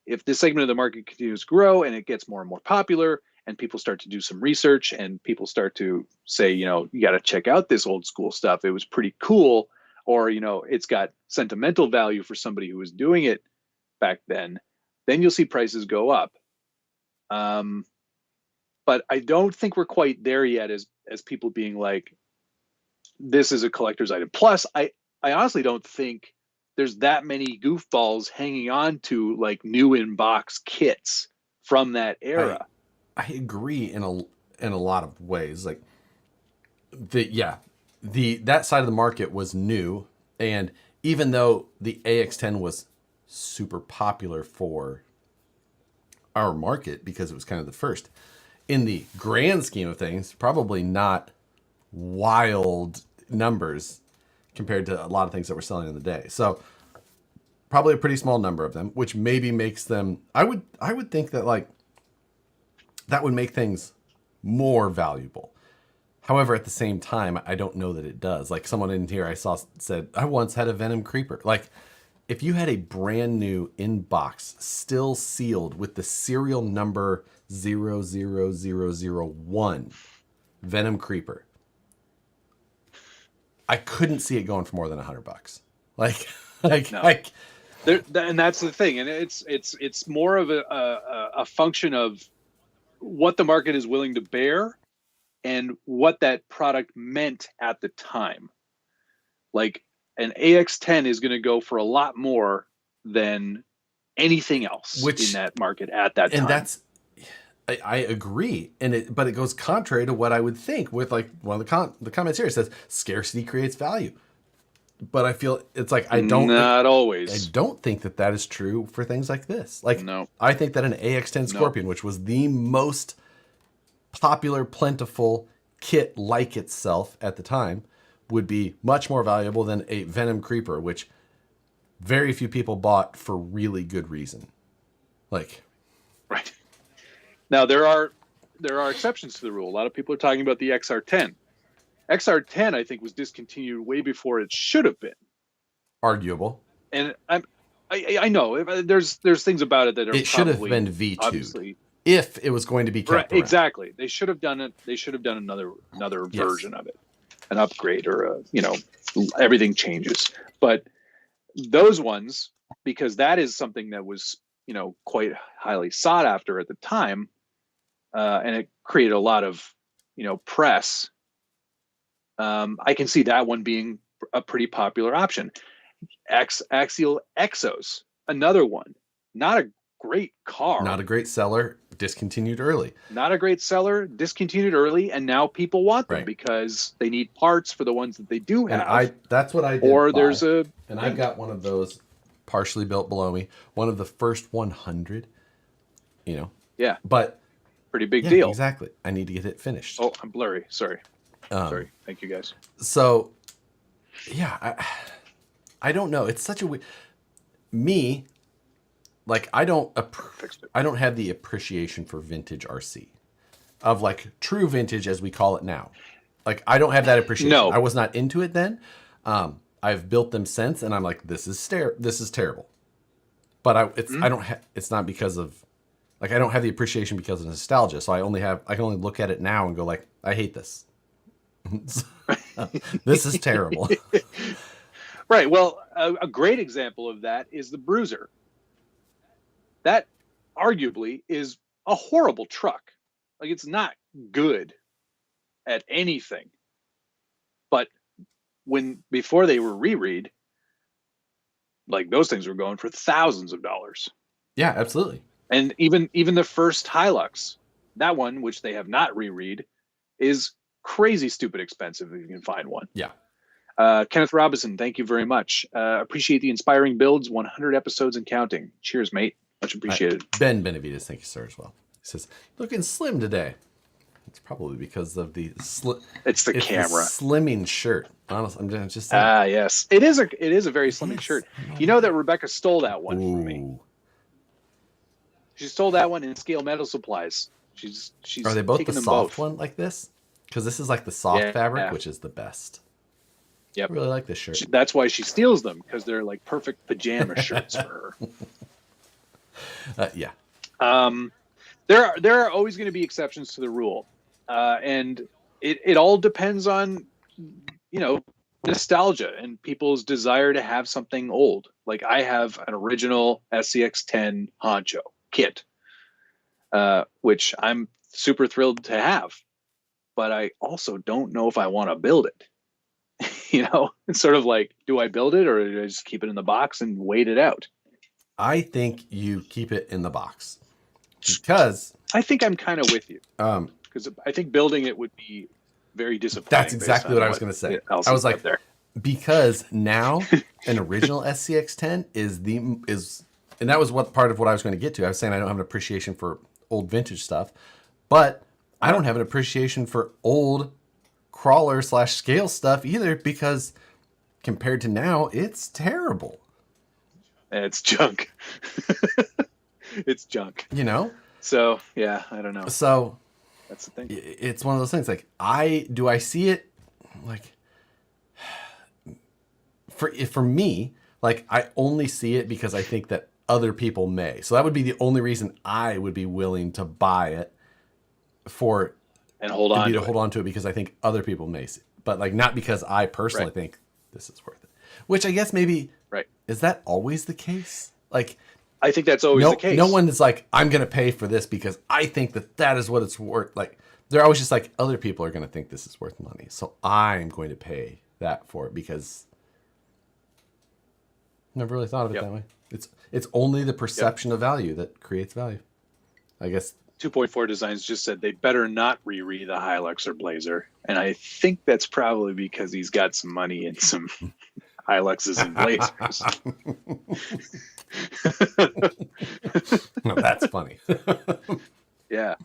If this segment of the market continues to grow and it gets more and more popular, and people start to do some research, and people start to say, you got to check out this old school stuff. It was pretty cool, or it's got sentimental value for somebody who was doing it back then you'll see prices go up. But I don't think we're quite there yet as people being like, this is a collector's item. Plus, I honestly don't think there's that many goofballs hanging on to like new in-box kits from that era. I agree in a lot of ways. Like that side of the market was new, and even though the AX10 was super popular for our market because it was kind of the first, in the grand scheme of things, probably not wild numbers compared to a lot of things that we're selling in the day. So probably a pretty small number of them, which maybe makes them, I would think that like that would make things more valuable. However, at the same time, I don't know that it does. Like someone in here I saw said, I once had a Venom Creeper. Like if you had a brand new in-box, still sealed with the serial number 00001 Venom Creeper, I couldn't see it going for more than $100. Like, No. like, And that's the thing, and it's more of a function of what the market is willing to bear and what that product meant at the time. Like an AX10 is going to go for a lot more than anything else in that market at that time. And I agree, but it goes contrary to what I would think with like one of the comments here. It says scarcity creates value, but I feel it's like not always. I don't think that is true for things like this. Like, no. I think that an AX10 Scorpion, which was the most popular, plentiful kit like itself at the time, would be much more valuable than a Venom Creeper, which very few people bought for really good reason. Like, right. Now there are exceptions to the rule. A lot of people are talking about the XR10. XR10, I think, was discontinued way before it should have been. Arguable. And I know there's things about it that are. It should have been V2. Obviously, if it was going to be kept right, exactly. They should have done it. They should have done another version of it, an upgrade or everything changes. But those ones, because that is something that was quite highly sought after at the time, and it created a lot of press. I can see that one being a pretty popular option. Axial Exos, another one. Not a great car. Not a great seller. Discontinued early. Not a great seller. Discontinued early, and now people want them because they need parts for the ones that they do have. And that's what I did. Or buy. there's a. And I got one of those partially built below me. One of the first 100. Yeah. But pretty big deal. Exactly. I need to get it finished. Oh, I'm blurry. Sorry. Sorry. Thank you, guys. So, yeah, I don't know. It's such a me. Like, I don't have the appreciation for vintage RC, of like true vintage as we call it now. Like, I don't have that appreciation. No. I was not into it then. I've built them since, and I'm like, this is terrible. But it's not because of, like, I don't have the appreciation because of nostalgia. So I can only look at it now and go like, I hate this. This is terrible. Right. Well, a great example of that is the Bruiser. That arguably is a horrible truck. Like, it's not good at anything. But before they were reread, like, those things were going for thousands of dollars. Yeah, absolutely. And even the first Hilux, that one, which they have not reread, is crazy stupid expensive if you can find one. Yeah. Kenneth Robinson, thank you very much. Appreciate the inspiring builds, 100 episodes and counting. Cheers, mate. Much appreciated. Ben Benavides, thank you, sir, as well. He says, looking slim today. It's probably because of the it's the camera. The slimming shirt. Honestly, I'm just saying. Yes. It is a very slimming shirt. You know that Rebecca stole that one from me. She stole that one in Scale Metal Supplies. She's Are they both the soft both. one like this? Because this is like the soft fabric, which is the best. Yep. I really like this shirt. That's why she steals them, because they're like perfect pajama shirts for her. Yeah. There are always going to be exceptions to the rule, and it all depends on nostalgia and people's desire to have something old. Like, I have an original SCX-10 Honcho kit, which I'm super thrilled to have, but I also don't know if I want to build it. It's sort of like, do I build it or do I just keep it in the box and wait it out? I think you keep it in the box, because I think I'm kind of with you. Because I think building it would be very disappointing. That's exactly what I was going to say. I was like, because now an original SCX-10 and that was part of what I was going to get to. I was saying I don't have an appreciation for old vintage stuff, but I don't have an appreciation for old crawler/scale stuff either, because compared to now, it's terrible. It's junk. It's junk. So, yeah, I don't know. So that's the thing. It's one of those things. Like, I see it, like, for me, like, I only see it because I think that other people may. So that would be the only reason I would be willing to buy it and hold on to it, because I think other people may. but like not because I personally think this is worth it. Which I guess maybe is that always the case? Like, I think that's always the case. No one is like, I'm going to pay for this because I think that is what it's worth. Like, they're always just like, other people are going to think this is worth money, so I'm going to pay that for it because never really thought of it that way. It's only the perception of value that creates value, I guess. 2.4 Designs just said they better not re the Hilux or Blazer, and I think that's probably because he's got some money in some Hiluxes and Blazers. No, that's funny. Yeah.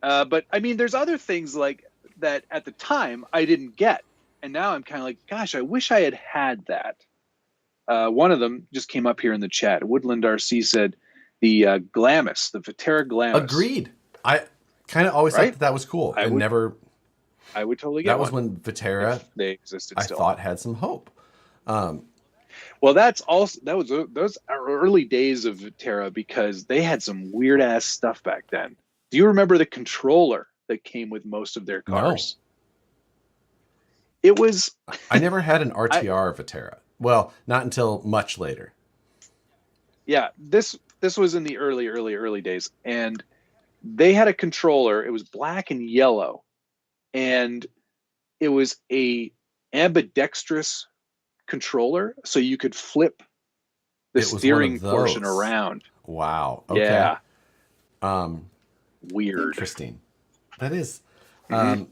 But I mean, there's other things like that at the time I didn't get. And now I'm kind of like, gosh, I wish I had that. One of them just came up here in the chat. Woodland RC said the Glamis, the Viterra Glamis. Agreed. I kind of always thought that was cool. I would totally get that was when Viterra, they existed still. I thought had some hope. Well, that was those early days of Viterra because they had some weird ass stuff back then. Do you remember the controller that came with most of their cars? No. It was. I never had an RTR Viterra. Well, not until much later. Yeah, this was in the early days, and they had a controller. It was black and yellow, and it was a ambidextrous controller, so you could flip the steering portion around. Wow. Okay. Yeah. Weird. Interesting. That is. Yeah.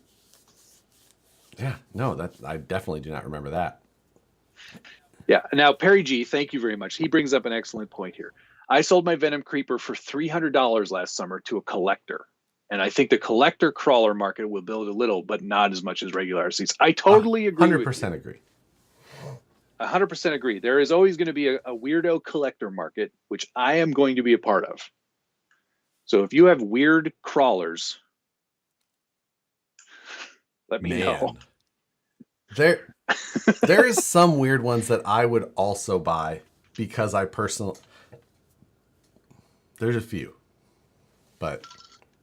No, that I definitely do not remember that. Yeah. Now, Perry G, thank you very much. He brings up an excellent point here. I sold my Venom Creeper for $300 last summer to a collector. And I think the collector crawler market will build a little, but not as much as regular RCs. I totally agree. 100% agree. 100% agree. There is always going to be a weirdo collector market, which I am going to be a part of. So if you have weird crawlers, let me know. There is some weird ones that I would also buy because there's a few, but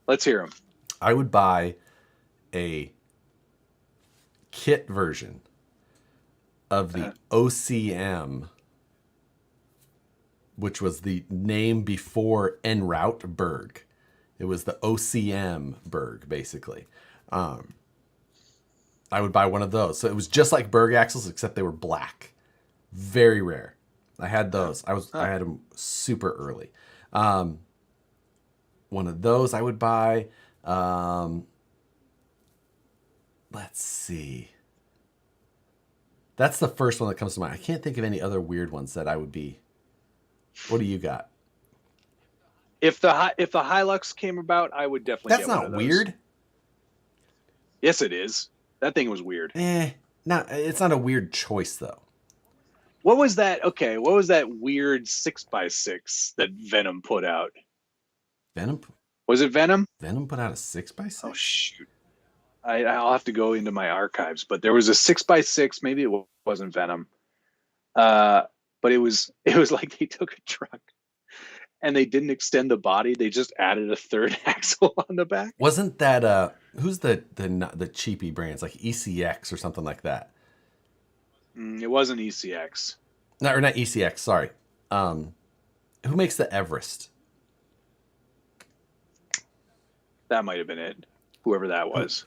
let's hear them. I would buy a kit version of the OCM, which was the name before En Route Berg. It was the OCM Berg, basically. I would buy one of those. So it was just like Berg axles, except they were black. Very rare. I had those. I had them super early. One of those I would buy. Let's see. That's the first one that comes to mind. I can't think of any other weird ones that I would be. What do you got? If the Hilux came about, I would definitely. That's not weird. Yes, it is. That thing was weird. It's not a weird choice though. What was that? Okay, what was that weird 6x6 that Venom put out? Venom? Was it Venom? Venom put out a 6x6? Oh shoot! I'll have to go into my archives, but there was a 6x6. Maybe it wasn't Venom, but it was like they took a truck and they didn't extend the body; they just added a third axle on the back. Wasn't that who's the cheapy brands like ECX or something like that? It wasn't ECX. No, or not ECX. Sorry. Who makes the Everest? That might have been it. Whoever that was.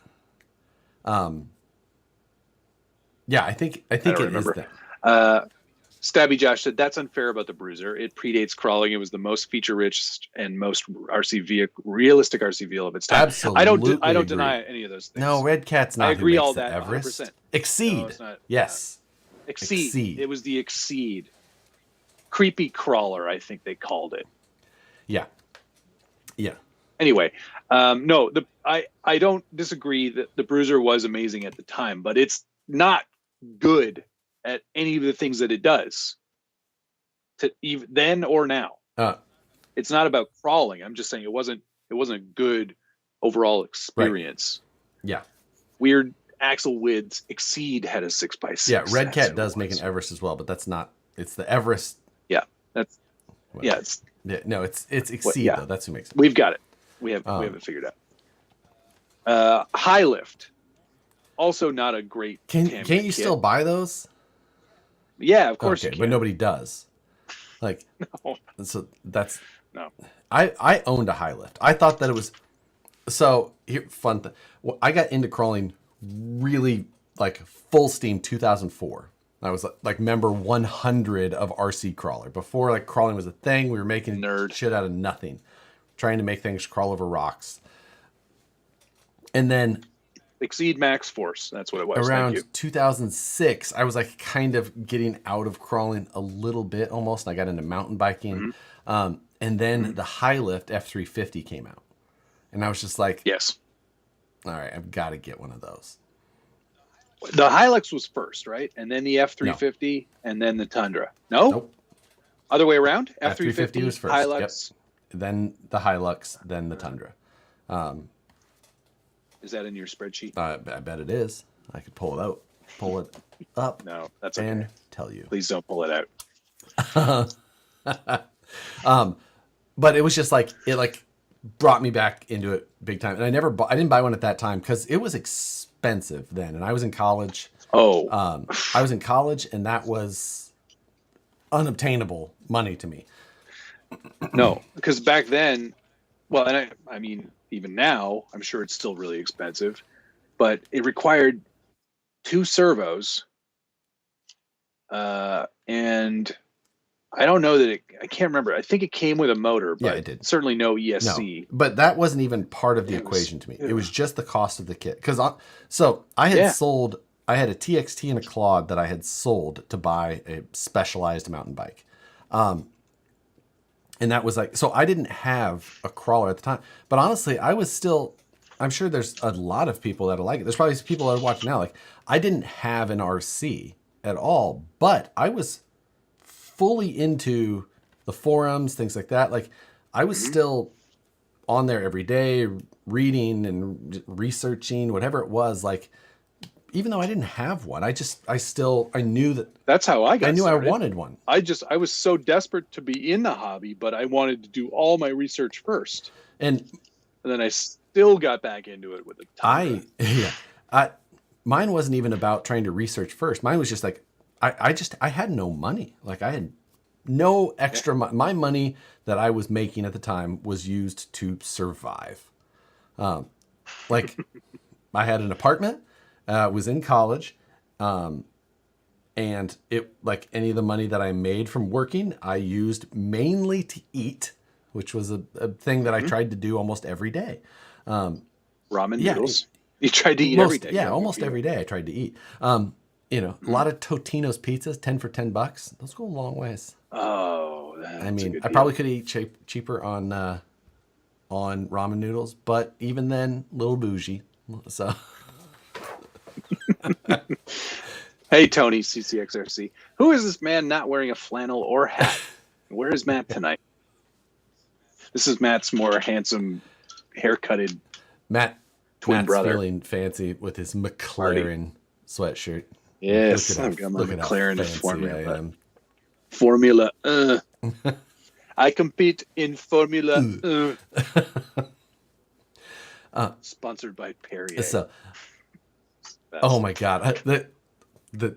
Yeah, I think it is that. Stabby Josh said that's unfair about the Bruiser. It predates crawling. It was the most feature-rich and most realistic RC vehicle of its time. Absolutely, I don't deny any of those things. No, Red Cat's not. I agree. All that. Everest. 100%. Exceed. No, yes. Exceed. It was the Exceed. Creepy crawler, I think they called it. Yeah. Yeah. Anyway, no, I don't disagree that the Bruiser was amazing at the time, but it's not good at any of the things that it does to even then or now. It's not about crawling. I'm just saying it wasn't a good overall experience. Right. Yeah. Weird axle widths. Exceed had a 6x6. Yeah. Red Cat does make an Everest as well, but that's not, it's the Everest. Yeah. That's, well, yeah. It's Exceed though. That's who makes it. We've got it. We have it figured out. Highlift. also not a great. Can't you kit. still buy those? Yeah, of course Okay, you can. but nobody does. Like, No. so that's No. I owned a Highlift. I thought that it was so here fun thing. Well, I got into crawling really like full steam 2004. I was like member 100 of RC Crawler. Before like crawling was a thing, we were making Nerd. shit out of nothing, trying to make things crawl over rocks. And then Exceed max force. That's what it was. around 2006, I was like kind of getting out of crawling a little bit almost. And I got into mountain biking. And then the Highlift F350 came out. And I was just like, yes. All right, I've got to get one of those. The Hilux was first, right? And then the F350 and then the Tundra. No? Nope. Other way around? F350 was first. Hilux. Yep. Then the Hilux, then the Tundra. Is that in your spreadsheet? I bet it is. I could pull it up. No, that's okay. And tell you. Please don't pull it out. But it was just like it like brought me back into it big time. And I didn't buy one at that time because it was expensive then, and I was in college. Oh, I was in college, and that was unobtainable money to me. No, because back then, well, and I mean, even now, I'm sure it's still really expensive, but it required 2 servos, and I don't know that I can't remember. I think it came with a motor, but Yeah, it did. Certainly no ESC. No, but that wasn't even part of the equation to me. It was just the cost of the kit. Because I had sold, I had a TXT and a Claude that I had sold to buy a specialized mountain bike. And that was like, so I didn't have a crawler at the time. But honestly, I'm sure there's a lot of people that like it. There's probably people that are watching now. Like, I didn't have an RC at all, but I was fully into the forums, things like that. Like, I was still on there every day, reading and researching, whatever it was. Like, even though I didn't have one, I knew that. That's how I got. I knew started. I wanted one. I was so desperate to be in the hobby, but I wanted to do all my research first, and then I still got back into it with the Tundra. Mine wasn't even about trying to research first. Mine was just like, I had no money. Like, I had no extra money. My money that I was making at the time was used to survive. Like, I had an apartment, was in college, and it, like any of the money that I made from working, I used mainly to eat, which was a thing that I tried to do almost every day. Ramen noodles. You tried to eat every day. Yeah, almost every day I tried to eat. A lot of Totino's pizzas, 10 for $10. Those go a long ways. Oh, I mean, I probably could eat cheaper on ramen noodles, but even then, little bougie. So, hey Tony, CCXRC, who is this man not wearing a flannel or hat? Where is Matt tonight? This is Matt's more handsome, haircutted Matt's brother. feeling fancy with his McLaren sweatshirt. Yes, I've got my McLaren Formula. I compete in Formula. Sponsored by Perrier. So, oh my God, the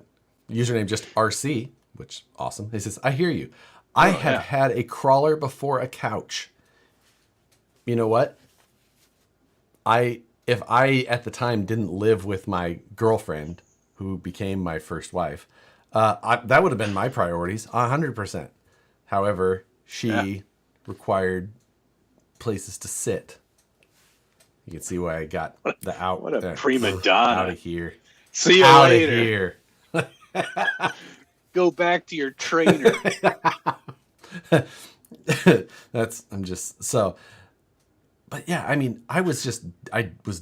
username just RC, which awesome. He says, "I hear you. I have had a crawler before a couch. You know what? If I at the time didn't live with my girlfriend, who became my first wife, that would have been my priorities 100%. However, she required places to sit. You can see why I got the out. What a prima donna! Out of here. See you out later. Of here. Go back to your trainer. I'm just so. But yeah, I mean, I was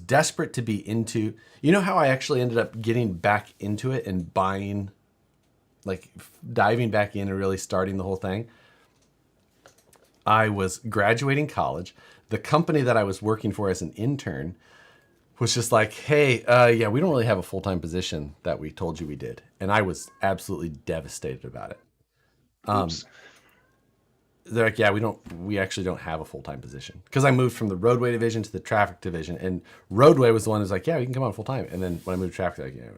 desperate to be into, you know how I actually ended up getting back into it and buying, like diving back in and really starting the whole thing. I was graduating college. The company that I was working for as an intern was just like, hey, yeah, we don't really have a full-time position that we told you we did. And I was absolutely devastated about it. they're like, yeah, we actually don't have a full-time position, because I moved from the roadway division to the traffic division, and roadway was the one who's like, yeah, you can come on full-time. And then when I moved to traffic, like, yeah.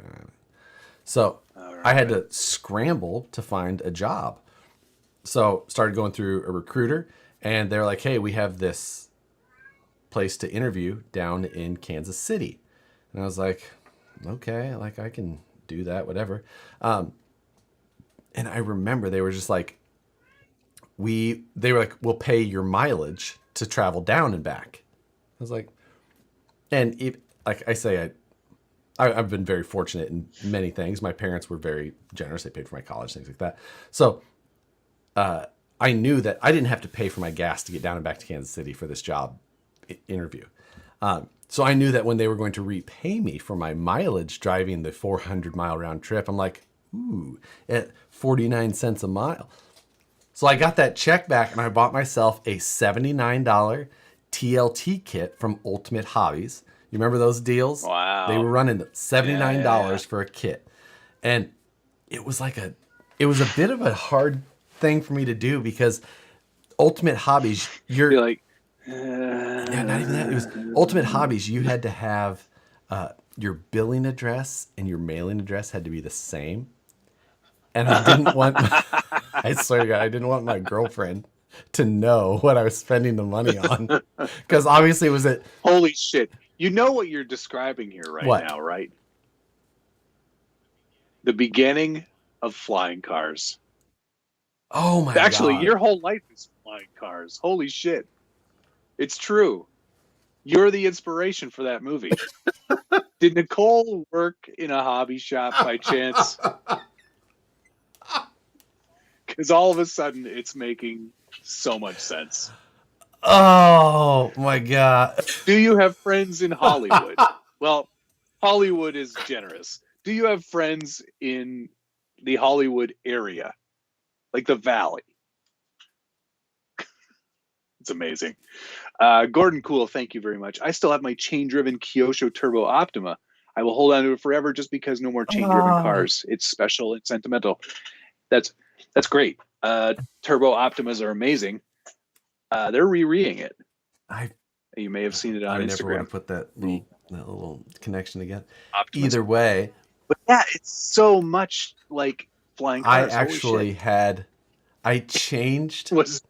So I had to scramble to find a job. So started going through a recruiter, and they're like, hey, we have this place to interview down in Kansas City. And I was like, okay, like I can do that, whatever. And I remember they were just like, they were like, we'll pay your mileage to travel down and back. I was like, and like I say, I've been very fortunate in many things. My parents were very generous. They paid for my college, things like that. So I knew that I didn't have to pay for my gas to get down and back to Kansas City for this job interview. So I knew that when they were going to repay me for my mileage driving the 400-mile round trip, I'm like, ooh, at 49 cents a mile. So I got that check back, and I bought myself a $79 TLT kit from Ultimate Hobbies. You remember those deals? Wow. They were running $79 for a kit. And it was a bit of a hard thing for me to do, because Ultimate Hobbies, You're like, yeah, not even that. It was Ultimate Hobbies. You had to have your billing address and your mailing address had to be the same. And I didn't want, I swear to God, I didn't want my girlfriend to know what I was spending the money on. Because obviously it was at... Holy shit. You know what you're describing here now, right? The beginning of flying cars. Oh my God. Actually, your whole life is flying cars. Holy shit. It's true. You're the inspiration for that movie. Did Nicole work in a hobby shop by chance? Because all of a sudden it's making so much sense. Oh my God. Do you have friends in Hollywood? Well, Hollywood is generous. Do you have friends in the Hollywood area? Like the Valley? It's amazing. Gordon Cool, thank you very much. I still have my chain-driven Kyosho Turbo Optima. I will hold on to it forever just because no more chain-driven cars. It's special and sentimental. That's great. Turbo Optimas are amazing. They're re-reing it. You may have seen it on Instagram. I never want to put that little connection again. Optimus. Either way. But yeah, it's so much like flying cars. I changed. Was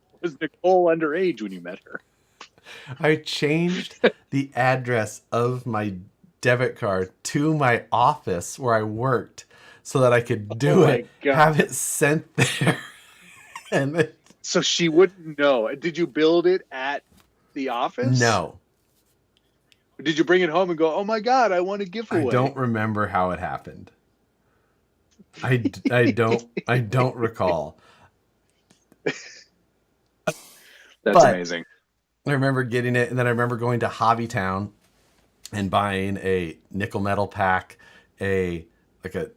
Nicole underage when you met her? I changed the address of my debit card to my office where I worked so that I could have it sent there. So she wouldn't know. Did you build it at the office? No. Did you bring it home and go, oh my God, I want a giveaway? I don't remember how it happened. I don't recall. That's amazing. I remember getting it, and then I remember going to Hobbytown and buying a nickel metal pack, a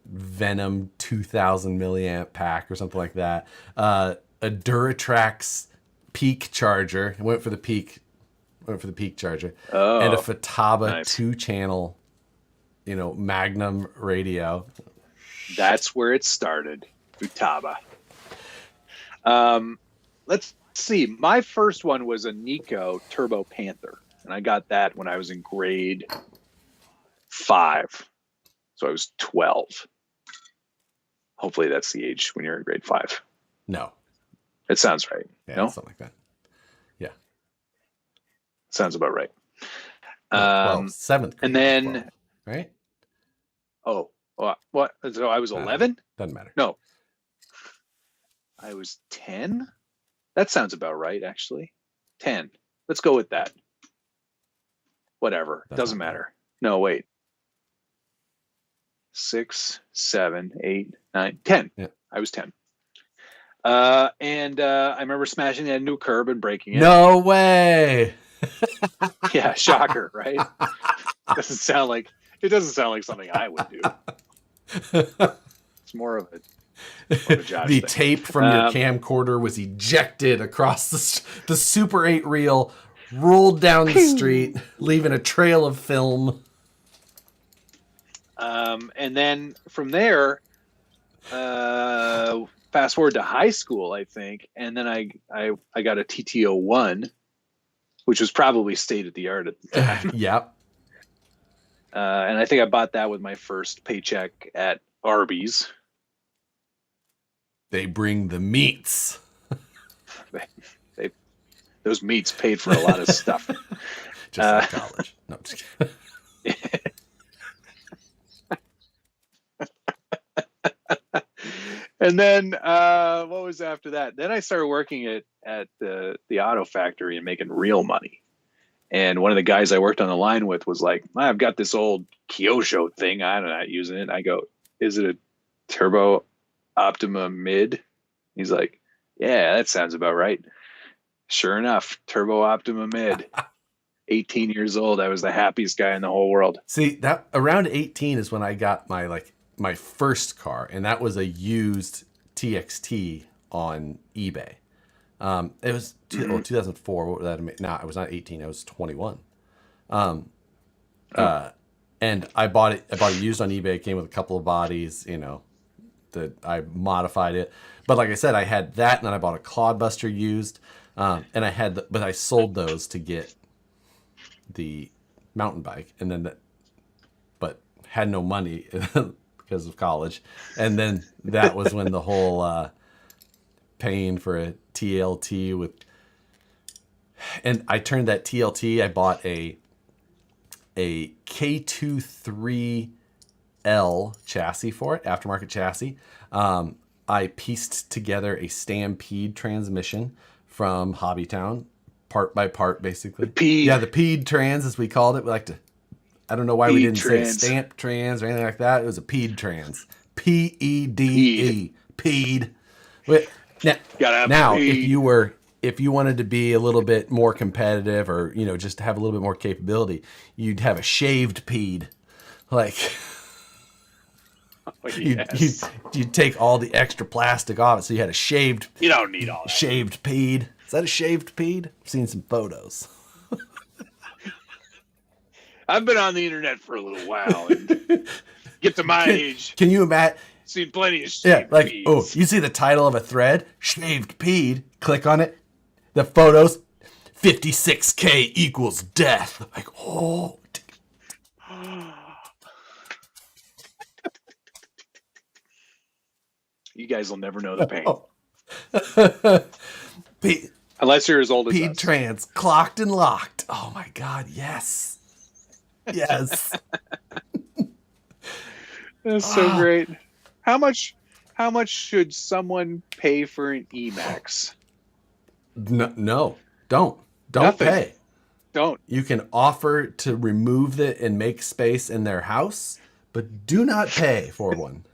Venom 2000 milliamp pack or something like that. A Duratrax Peak charger. I went for the Peak charger. Oh, and a Futaba 2-channel, Magnum radio. That's where it started. Futaba. Let's see. My first one was a Nico Turbo Panther, and I got that when I was in grade 5. So I was 12. Hopefully that's the age when you're in grade 5. No. It sounds right. Yeah, no? Something like that. Yeah. Sounds about right. Well, 7th grade. And then... 12, right? Oh, what? So I was 11? Doesn't matter. No. I was 10? That sounds about right, actually. 10. Let's go with that. Whatever. Doesn't matter. No, wait. 6, 7, 8, 9, 10. Yeah. I was 10. And I remember smashing that new curb and breaking it. No way. Yeah, shocker, right? It doesn't sound like something I would do. It's more of a Josh the thing. Tape from your camcorder was ejected across the Super 8 reel, rolled down the street, leaving a trail of film. And then from there, fast forward to high school, I think, and then I got a TT01, which was probably state of the art at the time. Yep. And I think I bought that with my first paycheck at Arby's. They bring the meats. Those meats paid for a lot of stuff. Just like college. No, I'm just kidding. And then what was after that? Then I started working at the auto factory and making real money. And one of the guys I worked on the line with was like, I've got this old Kyosho thing. I'm not using it. I go, is it a Turbo Optima Mid? He's like, yeah, that sounds about right. Sure enough, Turbo Optima Mid. 18 years old. I was the happiest guy in the whole world. See, that around 18 is when I got my first car, and that was a used TXT on eBay. It was 2004. What would that make? No, I was not 18. I was 21. And I bought it used on eBay. It came with a couple of bodies, that I modified it. But like I said, I had that, and then I bought a Clodbuster used, and but I sold those to get the mountain bike, and then but had no money because of college. And then that was when the whole paying for a TLT and I turned that TLT, I bought a K23L chassis for it, aftermarket chassis. I pieced together a Stampede transmission from Hobbytown, part by part, basically. The Pede trans, as we called it. I don't know why we didn't say stamp trans or anything like that. It was a Pede trans. Pede. Pede. Now, if you wanted to be a little bit more competitive, or just have a little bit more capability, you'd have a shaved Pede. You'd take all the extra plastic off it, so you had a shaved. You don't need all that. Shaved Pede. Is that a shaved Pede? I've seen some photos. I've been on the internet for a little while, and get to my age. Can you imagine? Seen plenty of shaved Peds. Oh, you see the title of a thread? Shaved Pede. Click on it. The photos. 56K equals death. Oh. You guys will never know the pain. Unless you're as old as Pede us. trans, clocked and locked. Oh my God, yes. Yes. That's so great. How much should someone pay for an Emax? No, don't Nothing. pay. Don't. You can offer to remove it and make space in their house, but do not pay for one.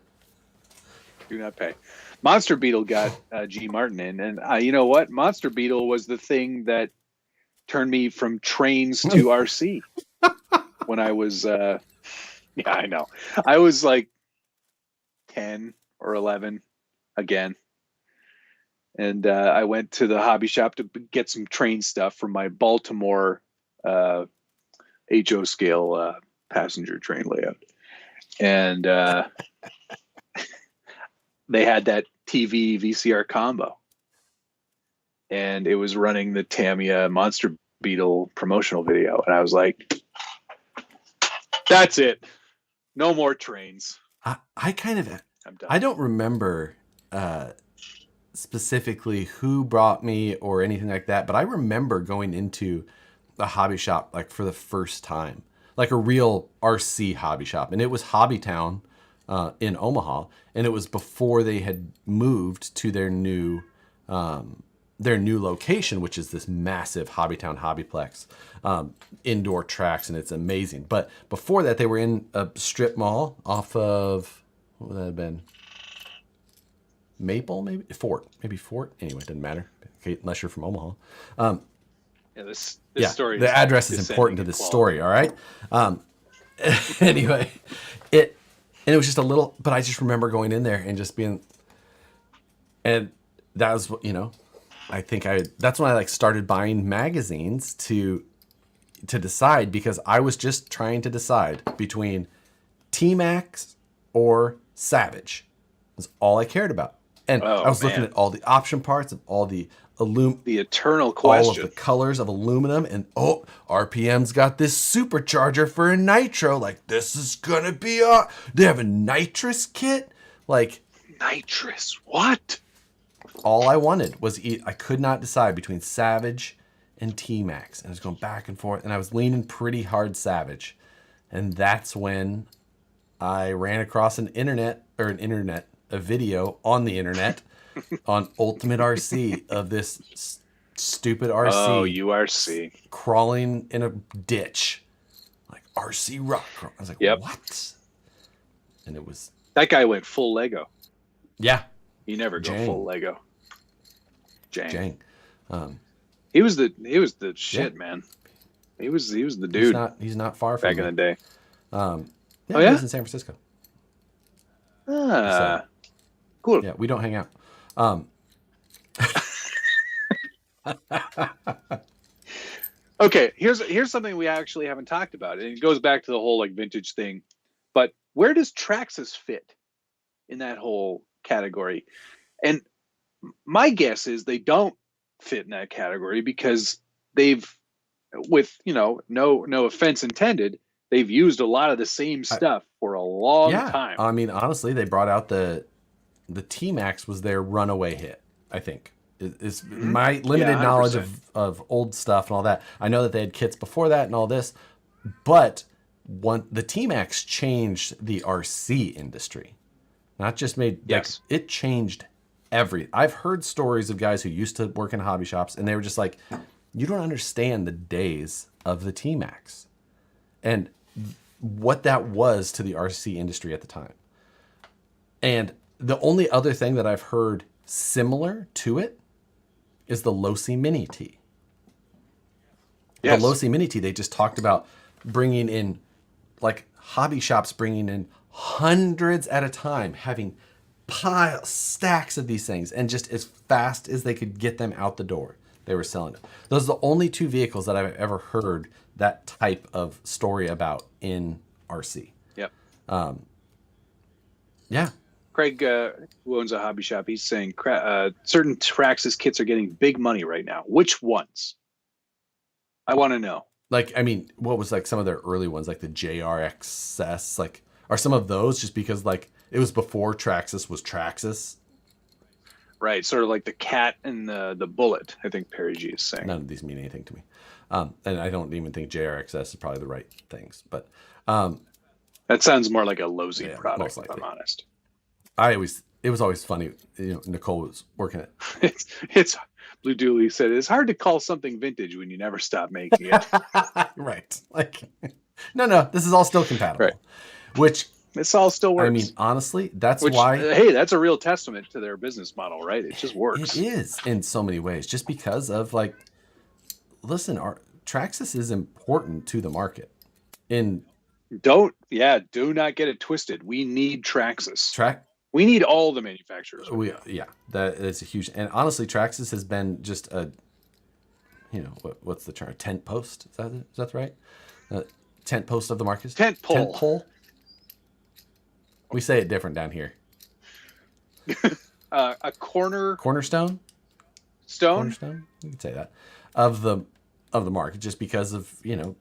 Do not pay. Monster Beetle got G. Martin in, and you know what? Monster Beetle was the thing that turned me from trains to RC when I was, yeah, I know. I was like 10 or 11 again. And I went to the hobby shop to get some train stuff from my Baltimore HO scale passenger train layout. And they had that TV VCR combo. And it was running the Tamiya Monster Beetle promotional video. And I was like, that's it. No more trains. I don't remember specifically who brought me or anything like that, but I remember going into a hobby shop for the first time, like a real RC hobby shop. And it was Hobbytown in Omaha, and it was before they had moved to their new location, which is this massive Hobbytown Hobbyplex, indoor tracks, and it's amazing. But before that, they were in a strip mall off of, what would that have been? Maple, maybe? Fort. Anyway, it doesn't matter, okay, unless you're from Omaha. This story. The address is important to this story, all right? Anyway, it was just a little, but I just remember going in there and just being, and that was, I think that's when I started buying magazines to decide, because I was just trying to decide between T-Max or Savage. That's all I cared about. And I was looking at all the option parts of all the the eternal all question. of the colors of aluminum, and RPM's got this supercharger for a nitro. Like, this is gonna be they have a nitrous kit. Like, Nitrous, what? all I wanted was I could not decide between Savage and T-Max, and I was going back and forth, and I was leaning pretty hard Savage, and that's when I ran across a video on the internet on Ultimate RC of this stupid RC. Oh, URC. Crawling in a ditch. Like, RC rock. I was like, what? And it was... That guy went full Lego. Yeah. You never go full Lego. Jang. He was the shit, man. He was the dude. He's not far from back in the day. He was in San Francisco. Cool. Yeah, we don't hang out. Okay, here's something we actually haven't talked about, and it goes back to the whole like vintage thing. But where does Traxxas fit in that whole category? And my guess is they don't fit in that category because they've, with no offense intended, they've used a lot of the same stuff for a long time. I mean, honestly, they brought out the T-Max was their runaway hit, I think. Is my limited knowledge of old stuff and all that. I know that they had kits before that and all this, but the T-Max changed the RC industry. Not just made... Yes. Like, it changed I've heard stories of guys who used to work in hobby shops, and they were just like, you don't understand the days of the T-Max and what that was to the RC industry at the time. And the only other thing that I've heard similar to it is the Losi Mini T. Yes. The Losi Mini T, they just talked about bringing in, like, hobby shops bringing in hundreds at a time, having stacks of these things, and just as fast as they could get them out the door, they were selling them. Those are the only two vehicles that I've ever heard that type of story about in RC. Yep. Yeah. Craig, who owns a hobby shop, he's saying certain Traxxas kits are getting big money right now. Which ones? I want to know. Like, I mean, what was like some of their early ones, like the JRXS, like, are some of those just because like it was before Traxxas was Traxxas? Right, sort of like the cat and the bullet, I think Perry G is saying. None of these mean anything to me. And I don't even think JRXS is probably the right things, but that sounds more like a Losi product, if I'm honest. It was always funny. Nicole was working it. It's Blue Dooley said it's hard to call something vintage when you never stop making it. Right. Like, no, this is all still compatible. Right. Which this all still works. I mean, honestly, that's why. Hey, that's a real testament to their business model, right? It just works. It is in so many ways, just because of like, listen, Traxxas is important to the market. Do not get it twisted. We need Traxxas. We need all the manufacturers. That is a huge. And honestly, Traxxas has been just a, what's the term? Tent post? Is that right? Tent post of the market. Tent pole. We say it different down here. A cornerstone. Cornerstone. You can say that of the market, just because of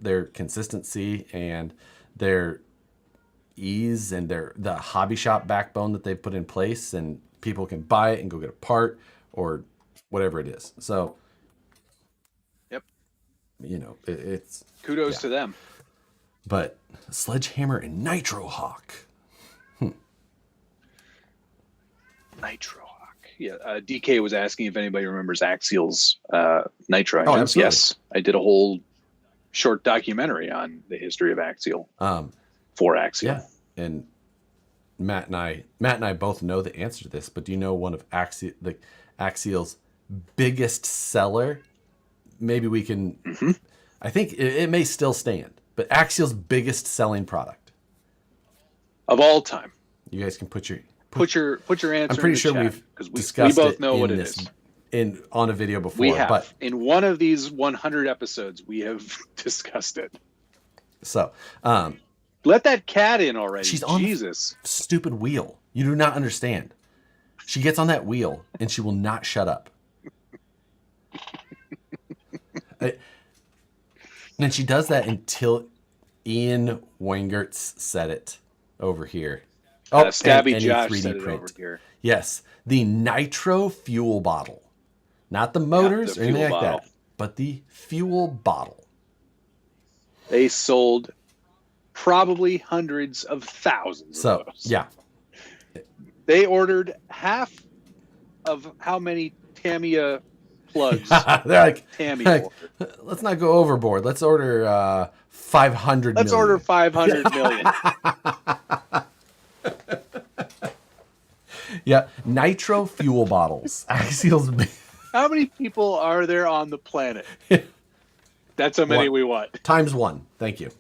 their consistency and their ease and the hobby shop backbone that they've put in place, and people can buy it and go get a part or whatever it is. So, yep. It's kudos to them. But Sledgehammer and Nitro Hawk. Nitro Hawk. Yeah. DK was asking if anybody remembers Axial's Nitro. Oh, absolutely. Yes. I did a whole short documentary on the history of Axial. For Axial. Yeah. And Matt and I both know the answer to this, but do you know one of Axial's biggest seller? Maybe we can. Mm-hmm. I think it may still stand, but Axial's biggest selling product of all time. You guys can put your answer. I'm pretty sure we've discussed we both know what it is on a video before. We have, but in one of these 100 episodes, we have discussed it. So, let that cat in already. She's on Jesus. Stupid wheel. You do not understand. She gets on that wheel and she will not shut up. And she does that until Ian Weingertz said it over here. Oh, Stabby and Josh 3D said it print. over here. Yes, the nitro fuel bottle. Not the motors the or anything fuel like bottle. that, but the fuel bottle. They sold probably hundreds of thousands of those. Yeah. They ordered half of how many Tamiya plugs They're like, Tammy ordered. let's not go overboard. Let's order 500 Let's million. order 500 million. Yeah, nitro fuel bottles. Axial's. How many people are there on the planet? That's how many we want. Times 1. Thank you.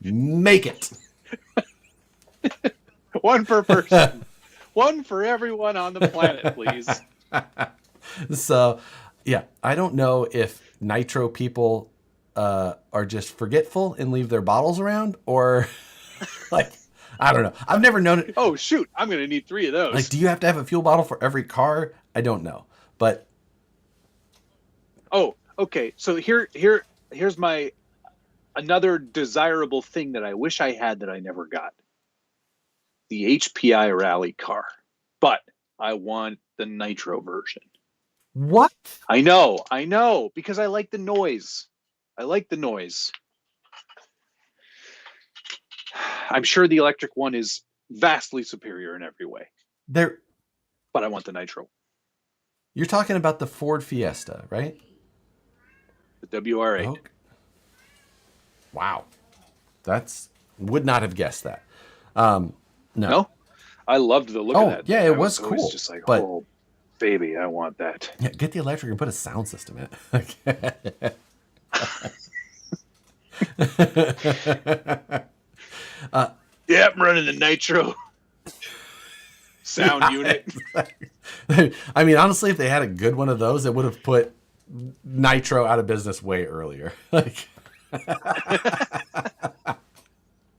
Make it. One per person. One for everyone on the planet, please. So, yeah, I don't know if nitro people are just forgetful and leave their bottles around, or like, I don't know. I've never known it. Oh, shoot. I'm going to need 3 of those. Like, do you have to have a fuel bottle for every car? I don't know. But. Oh, okay. So here's my another desirable thing that I wish I had that I never got. The HPI rally car. But I want the nitro version. What? I know, because I like the noise. I'm sure the electric one is vastly superior in every way. But I want the nitro. You're talking about the Ford Fiesta, right? The WR8. Okay. Wow. Would not have guessed that. No? I loved the look of that. Yeah, it was cool. It was just like, but, oh, baby, I want that. Yeah, get the electric and put a sound system in it. Yeah, I'm running the nitro sound unit. I mean, honestly, if they had a good one of those, it would have put nitro out of business way earlier.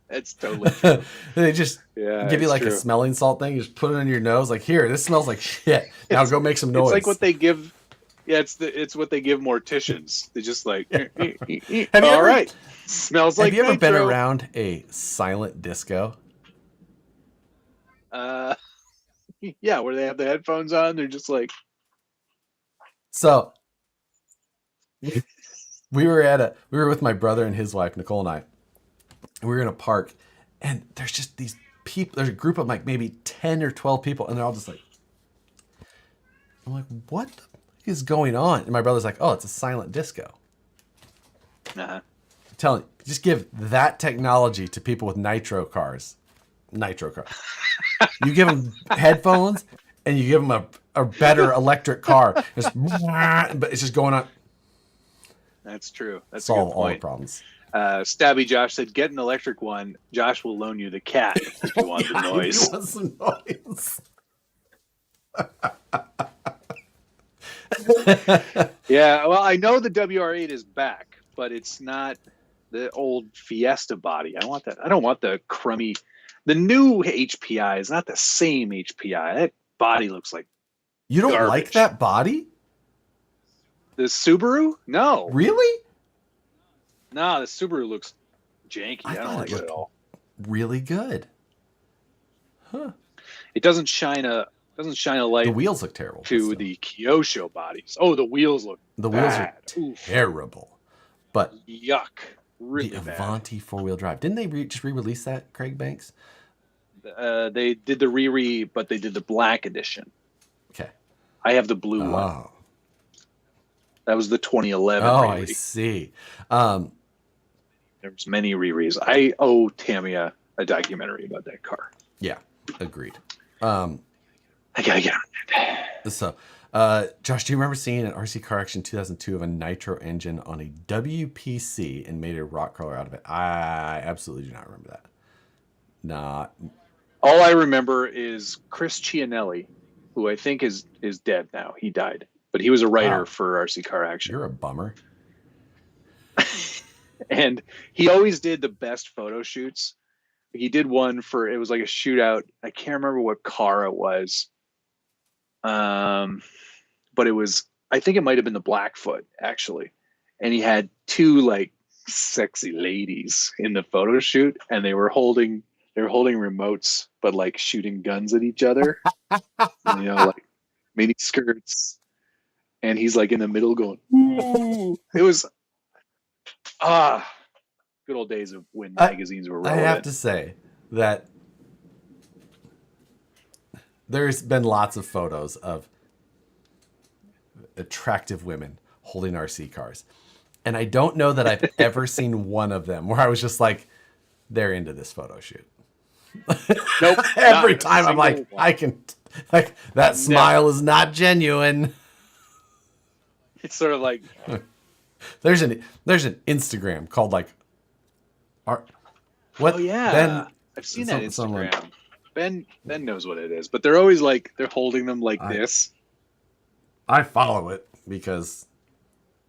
That's totally true. They just give you like a smelling salt thing. You just put it in your nose. Like, here, this smells like shit. Now go make some noise. It's like what they give. Yeah, it's what they give morticians. They just like, all right. Smells like. Have you ever nitro. been around a silent disco? Yeah, where they have the headphones on. They're just like. So we were with my brother and his wife, Nicole and I. And we were in a park, and there's just these people. There's a group of like maybe 10 or 12 people, and they're all just like, I'm like, what the fuck is going on? And my brother's like, oh, it's a silent disco. Uh-huh. I'm telling you, just give that technology to people with nitro cars. You give them headphones, and you give them a better electric car. But it's just going on. That's true. That's solve a good all point. the problems. Stabby Josh said, "Get an electric one. Josh will loan you the cat if you want the noise." You want some noise. Yeah, well, I know the WR8 is back, but it's not the old Fiesta body. I want that. I don't want the crummy. The new HPI is not the same HPI. That body looks like you don't garbage. like that body? The Subaru? No. Really? No, the Subaru looks janky. I don't like it at looked all. Really good. Huh. It doesn't shine a light. The wheels look terrible. To the Kyosho bodies. Oh, the wheels look The bad. wheels are terrible. But yuck. Really the bad. Avanti four-wheel drive. Didn't they just re-release that, Craig Banks? They did the but they did the black edition. Okay. I have the blue one. That was the 2011 Oh, re-re. I see. There's many re-res. I owe Tamiya a documentary about that car. Yeah, agreed. I gotta get on that. So, Josh, do you remember seeing an RC Car Action 2002 of a nitro engine on a WPC and made a rock crawler out of it? I absolutely do not remember that. Not. All I remember is Chris Cianelli, who I think is dead now. He died, but he was a writer for RC Car Action. You're a bummer. And he always did the best photo shoots. He did one it was like a shootout. I can't remember what car it was. But it was, I think it might have been the Blackfoot actually, and he had two like sexy ladies in the photo shoot, and they were holding remotes, but like shooting guns at each other, like mini skirts, and he's like in the middle going, "Ooh!" It was ah, good old days of when magazines were I relevant. have to say that there's been lots of photos of attractive women holding RC cars. And I don't know that I've ever seen one of them where I was just like, they're into this photo shoot. Nope. Every time I'm like, I can, like, that smile is not genuine. It's sort of like, there's an Instagram called like, what? oh yeah, Ben, I've seen that Instagram. Ben knows what it is, but they're always like, they're holding them like this. I follow it because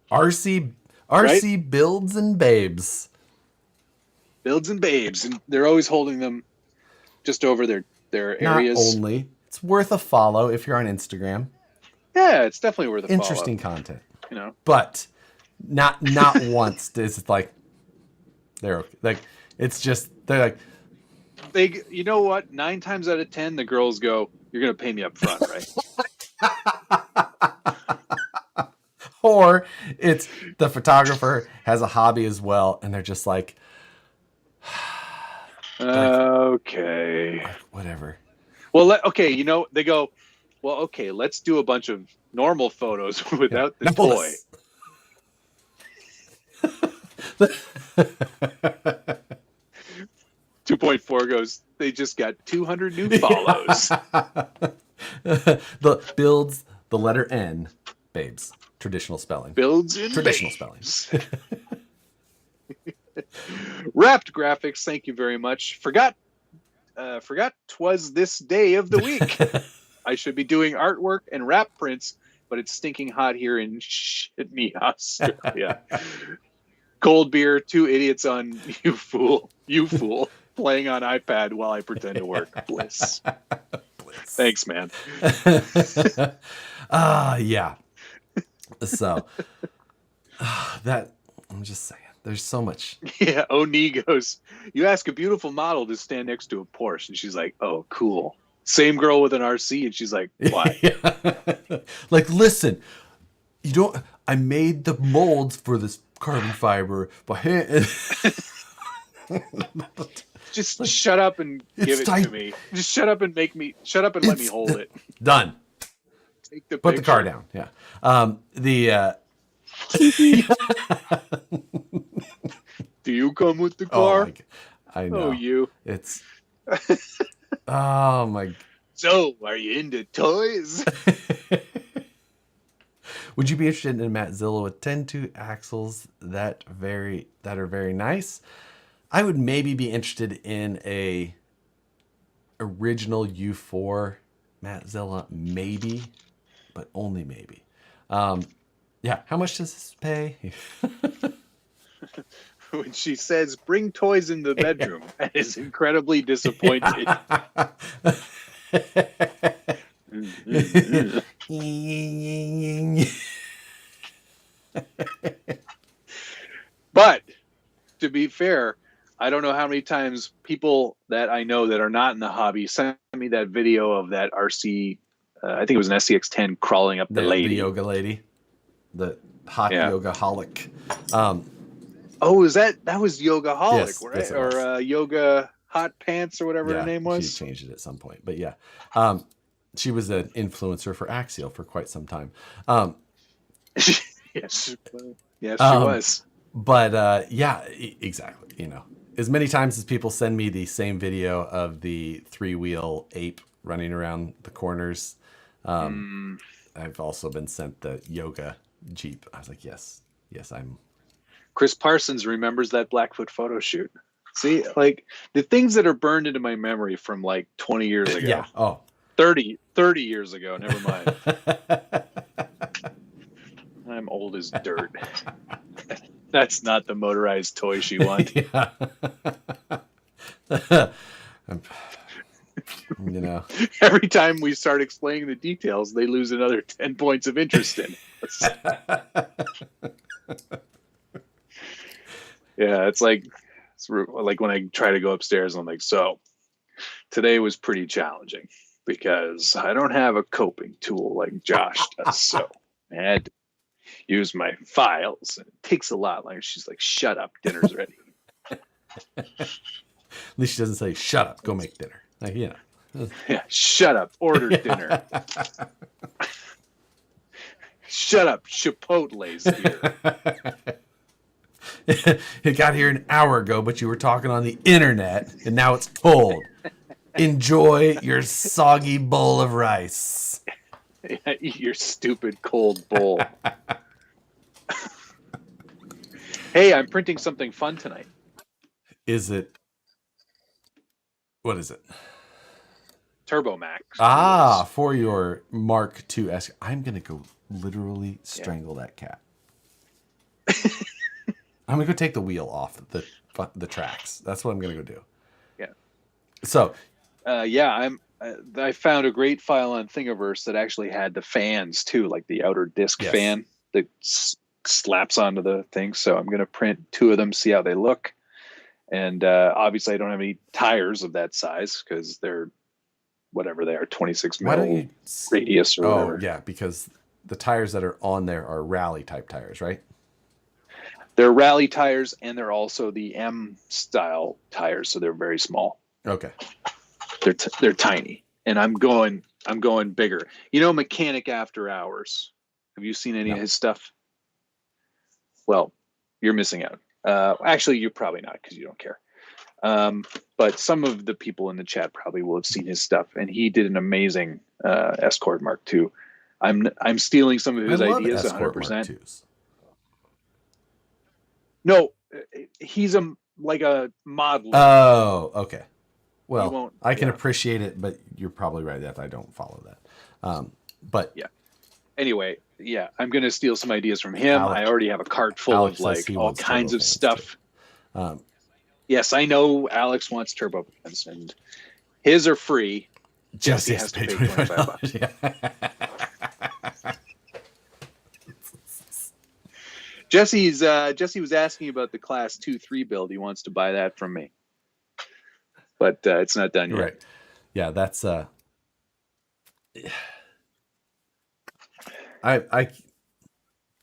RC right? Builds and babes. Builds and babes, and they're always holding them just over their areas. Not only, it's worth a follow if you're on Instagram. Yeah, it's definitely worth a follow. Interesting content. But not once is it like they're okay. Like it's just they're like you know what? 9 times out of 10, the girls go, "You're gonna pay me up front, right?" Or it's the photographer has a hobby as well, and they're just like, okay, whatever. Well, okay, they go, well, okay, let's do a bunch of normal photos without the toy. 2.4 goes, they just got 200 new follows. The builds the letter N, babes. Traditional spelling. Builds in traditional babes. Spelling. Wrapped graphics, thank you very much. Forgot 'twas this day of the week. I should be doing artwork and wrap prints, but it's stinking hot here in shit me Australia. Cold beer, 2 idiots on you fool, playing on iPad while I pretend to work. Bliss. Thanks, man. Yeah. So that I'm just saying, there's so much. Yeah. Oni goes, you ask a beautiful model to stand next to a Porsche, and she's like, oh, cool. Same girl with an RC, and she's like, why? Like, listen, I made the molds for this carbon fiber by hand. Just shut up and give it to me. Just shut up and let me hold it. Done. Take the Put the car down. Yeah. Do you come with the car? I know. Oh, you. It's. Oh my. So, are you into toys? Would you be interested in a Matt Zilla with 10-2 axles that are very nice? I would maybe be interested in a original U4 Matt Zilla, maybe, but only maybe. Yeah, how much does this pay? When she says, bring toys in the bedroom, and is incredibly disappointed. But, to be fair, I don't know how many times people that I know that are not in the hobby sent me that video of that RC, I think it was an SCX-10 crawling up the lady. The yoga lady. The hot yoga holic. Oh, that was Yoga Holic, yes, right? Yes, or Yoga Hot Pants or whatever her name was? She changed it at some point. But yeah. She was an influencer for Axial for quite some time. Yes, she was. But yeah, exactly. As many times as people send me the same video of the 3-wheel ape running around the corners, I've also been sent the yoga Jeep. I was like, yes, I'm. Chris Parsons remembers that Blackfoot photo shoot. See, like the things that are burned into my memory from like 20 years ago. Yeah. Oh. 30 years ago. Never mind. I'm old as dirt. That's not the motorized toy she wanted. Yeah. You know, Every time we start explaining the details, they lose another 10 points of interest in us. Yeah, it's like when I try to go upstairs, I'm like, so today was pretty challenging because I don't have a coping tool like Josh does. So I had to use my files. And it takes a lot. Like she's like, shut up, dinner's ready. at least she doesn't say, "Shut up, go make dinner." Like, you know. Yeah, shut up, order dinner. Shut up, Chipotle's here. It got here an hour ago, but you were talking on the internet, and now it's cold. Enjoy your soggy bowl of rice. Yeah, eat your stupid cold bowl. Hey, I'm printing something fun tonight. Is it? What is it? Turbo Max. Ah, for your Mark II S. I'm going to go literally strangle that cat. I'm going to go take the wheel off the tracks. That's what I'm going to go do. Yeah. So. I found a great file on Thingiverse that actually had the fans too, like the outer disc fan that slaps onto the thing. So I'm going to print 2 of them, see how they look. And obviously I don't have any tires of that size because they're whatever they are, 26 mil radius or whatever. Oh, yeah, because the tires that are on there are rally type tires, right? They're rally tires, and they're also the M style tires, so they're very small. Okay. They're tiny, and I'm going bigger. You know, Mechanic After Hours. Have you seen any of his stuff? Well, you're missing out. Actually, you're probably not because you don't care. But some of the people in the chat probably will have seen his stuff, and he did an amazing Escort Mark II. I'm stealing some of his ideas 100%. No, he's like a modeler. Oh, okay. Well, I can yeah. appreciate it, but you're probably right that I don't follow that. But yeah. Anyway, yeah, I'm going to steal some ideas from him. I already have a cart full of like all kinds of stuff. Yes, I know Alex wants turbo fans, and his are free. Jesse has to pay $25. Yeah. Jesse was asking about the Class 2-3 build. He wants to buy that from me, but it's not done yet. Right. Yeah, that's I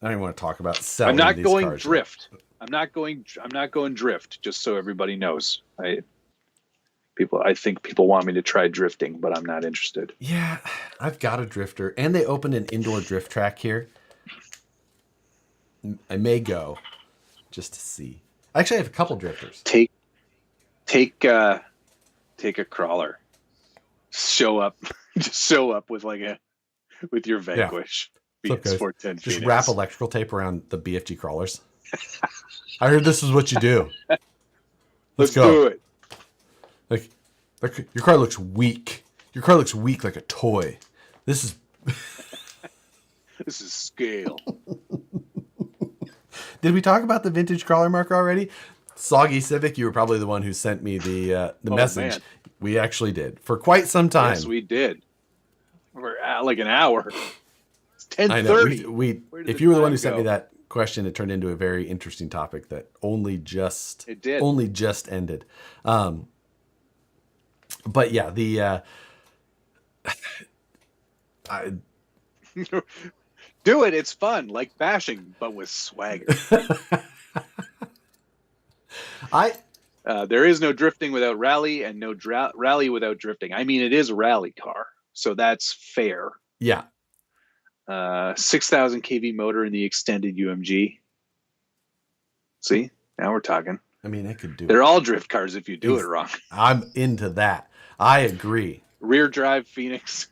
don't want to talk about selling. I'm not these going cars drift. I'm not going drift. Just so everybody knows, I think people want me to try drifting, but I'm not interested. Yeah, I've got a drifter, and they opened an indoor drift track here. I may go just to see. Actually, I have a couple drifters. Take a crawler. Show up with your Vanquish. Yeah. BX410 just wrap electrical tape around the BFG crawlers. I heard this is what you do. Let's go. Do it. Like your car looks weak. Your car looks weak like a toy. This is scale. Did we talk about the vintage crawler marker already? Soggy Civic, you were probably the one who sent me the message. Man. We actually did for quite some time. Yes, we did. For like an hour. It's 10:30. I know. If you were the one who sent me that question, it turned into a very interesting topic that only just ended. But yeah, do it. It's fun, like bashing, but with swagger. There is no drifting without rally, and no rally without drifting. I mean, it is a rally car, so that's fair. Yeah. 6,000 kV motor in the extended UMG. See, now we're talking. I mean, it could do. They're all drift cars if you do it wrong. I'm into that. I agree. Rear drive Phoenix.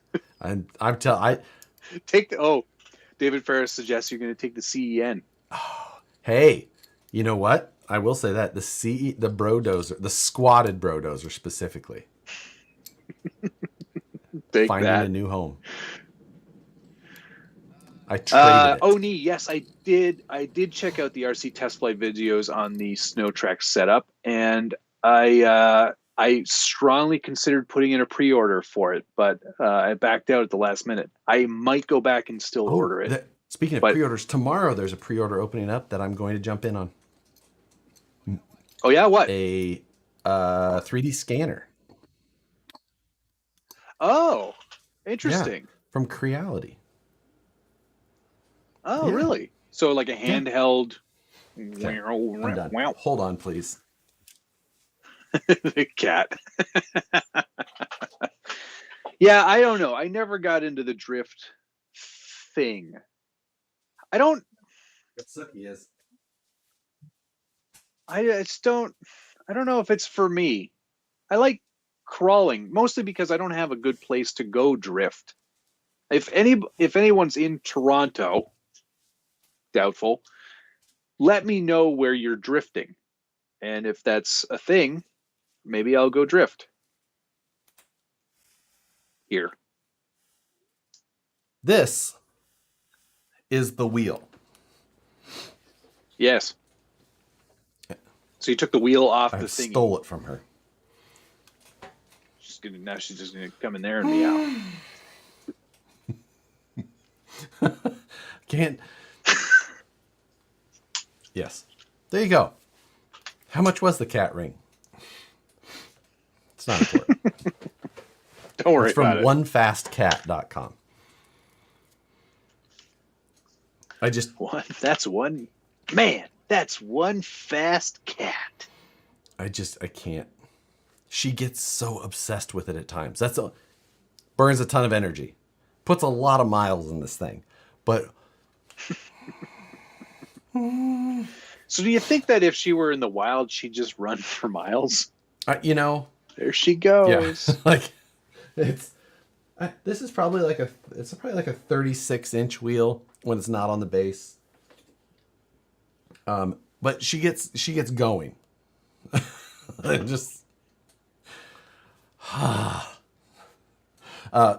David Ferris suggests you're going to take the CEN. Oh, hey, you know what? I will say that the Brodozer, the squatted Brodozer specifically, finding a new home. I traded it. Yes, I did. I did check out the RC test flight videos on the snow track setup, and I I strongly considered putting in a pre-order for it, but I backed out at the last minute. I might go back and still order it. Speaking of But pre-orders, tomorrow there's a pre-order opening up that I'm going to jump in on. oh yeah, what? A 3D scanner. Oh, Yeah, interesting. from Creality. Oh, Yeah. really? So like a Yeah. handheld. Okay, I'm done. Wow. Hold on, please. The cat. Yeah, I don't know. I never got into the drift thing. I don't. Sucky is. I just don't. I don't know if it's for me. I like crawling mostly because I don't have a good place to go drift. If anyone's in Toronto, doubtful, let me know where you're drifting. And if that's a thing, maybe I'll go drift here. This is the wheel. Yes. So you took the wheel off I the thing. stole it from her. Now she's just gonna come in there and meow. Can't. Yes. There you go. How much was the cat ring? It's not important. Don't worry It's from about it. onefastcat.com. That's one man. That's one fast cat. I can't. She gets so obsessed with it at times. Burns a ton of energy. Puts a lot of miles in this thing. But So do you think that if she were in the wild, she'd just run for miles? there she goes. Yeah. Like this is probably like a 36-inch wheel when it's not on the base. But she gets going. Just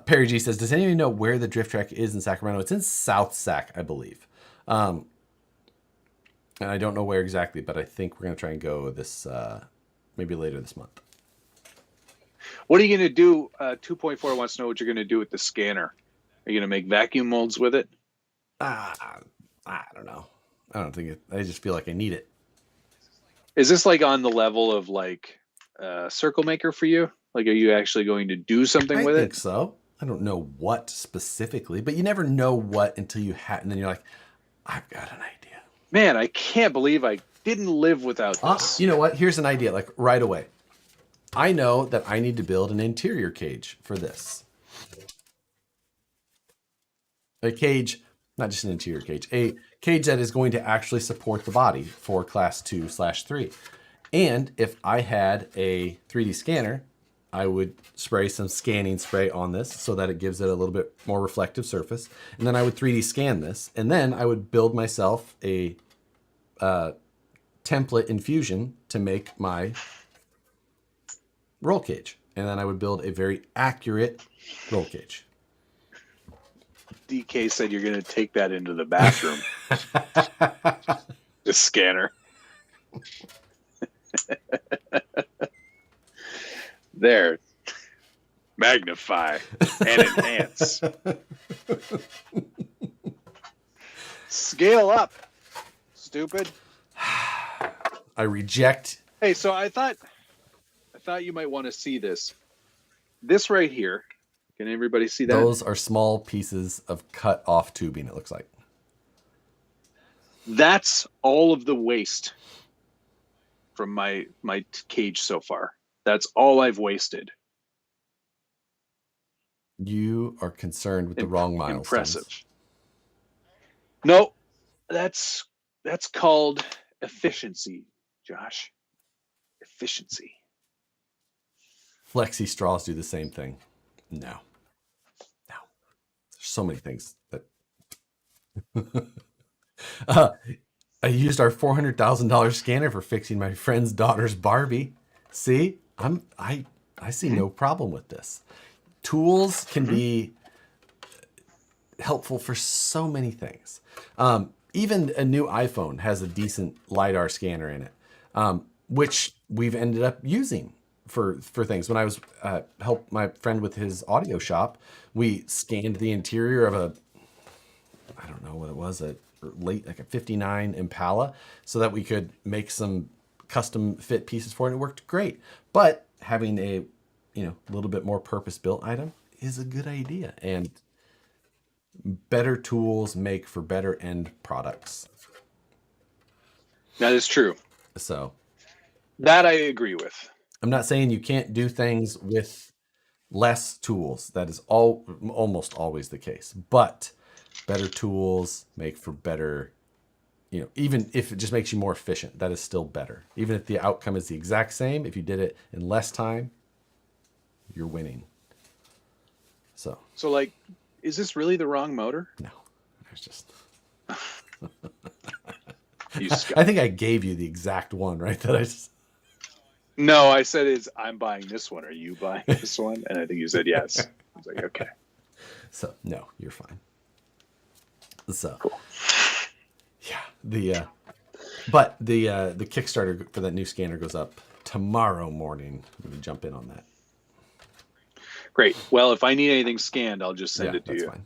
Perry G says, does anyone know where the drift track is in Sacramento? It's in South Sac, I believe. And I don't know where exactly, but I think we're going to try and go this maybe later this month. What are you going to do? 2.4 wants to know what you're going to do with the scanner. Are you going to make vacuum molds with it? I don't know. I don't think I just feel like I need it. Is this like on the level of like Circle Maker for you? Like, are you actually going to do something with it? I think so. I don't know what specifically, but you never know what until you have, and then you're like, I've got an idea. Man, I can't believe I didn't live without this. You know what? Here's an idea, like right away. I know that I need to build an interior cage for this. A cage, not just an interior cage, a cage that is going to actually support the body for class 2/3. And if I had a 3D scanner, I would spray some scanning spray on this so that it gives it a little bit more reflective surface. And then I would 3D scan this. And then I would build myself a template in Fusion to make my roll cage. And then I would build a very accurate roll cage. DK said you're going to take that into the bathroom. The scanner. There. Magnify and enhance. Scale up, stupid. I reject. Hey, so I thought you might want to see this. This right here. Can everybody see that? Those are small pieces of cut off tubing, it looks like. That's all of the waste from my cage so far. That's all I've wasted. You are concerned with the wrong milestones. Impressive. No, that's called efficiency, Josh. Efficiency. Flexi straws do the same thing. No. There's so many things that. I used our $400,000 scanner for fixing my friend's daughter's Barbie. See, I see no problem with this. Tools can be helpful for so many things. Even a new iPhone has a decent LiDAR scanner in it, which we've ended up using for things. When I was helped my friend with his audio shop, we scanned the interior of a, I don't know what it was, a late like a 59 Impala, so that we could make some custom fit pieces for it. And it worked great. But having a, little bit more purpose built item is a good idea. And better tools make for better end products. That is true. So That I agree with. I'm not saying you can't do things with less tools. That is almost always the case. But better tools make for better, even if it just makes you more efficient, that is still better. Even if the outcome is the exact same, if you did it in less time, you're winning. So like, is this really the wrong motor? no, it's just. I think I gave you the exact one, right? That I just. No, I said I'm buying this one. Are you buying this one? And I think you said yes. I was like, okay. So no, you're fine. So cool. Yeah, but the Kickstarter for that new scanner goes up tomorrow morning. I'm gonna jump in on that. Great. Well, if I need anything scanned, I'll just send it to you. Fine.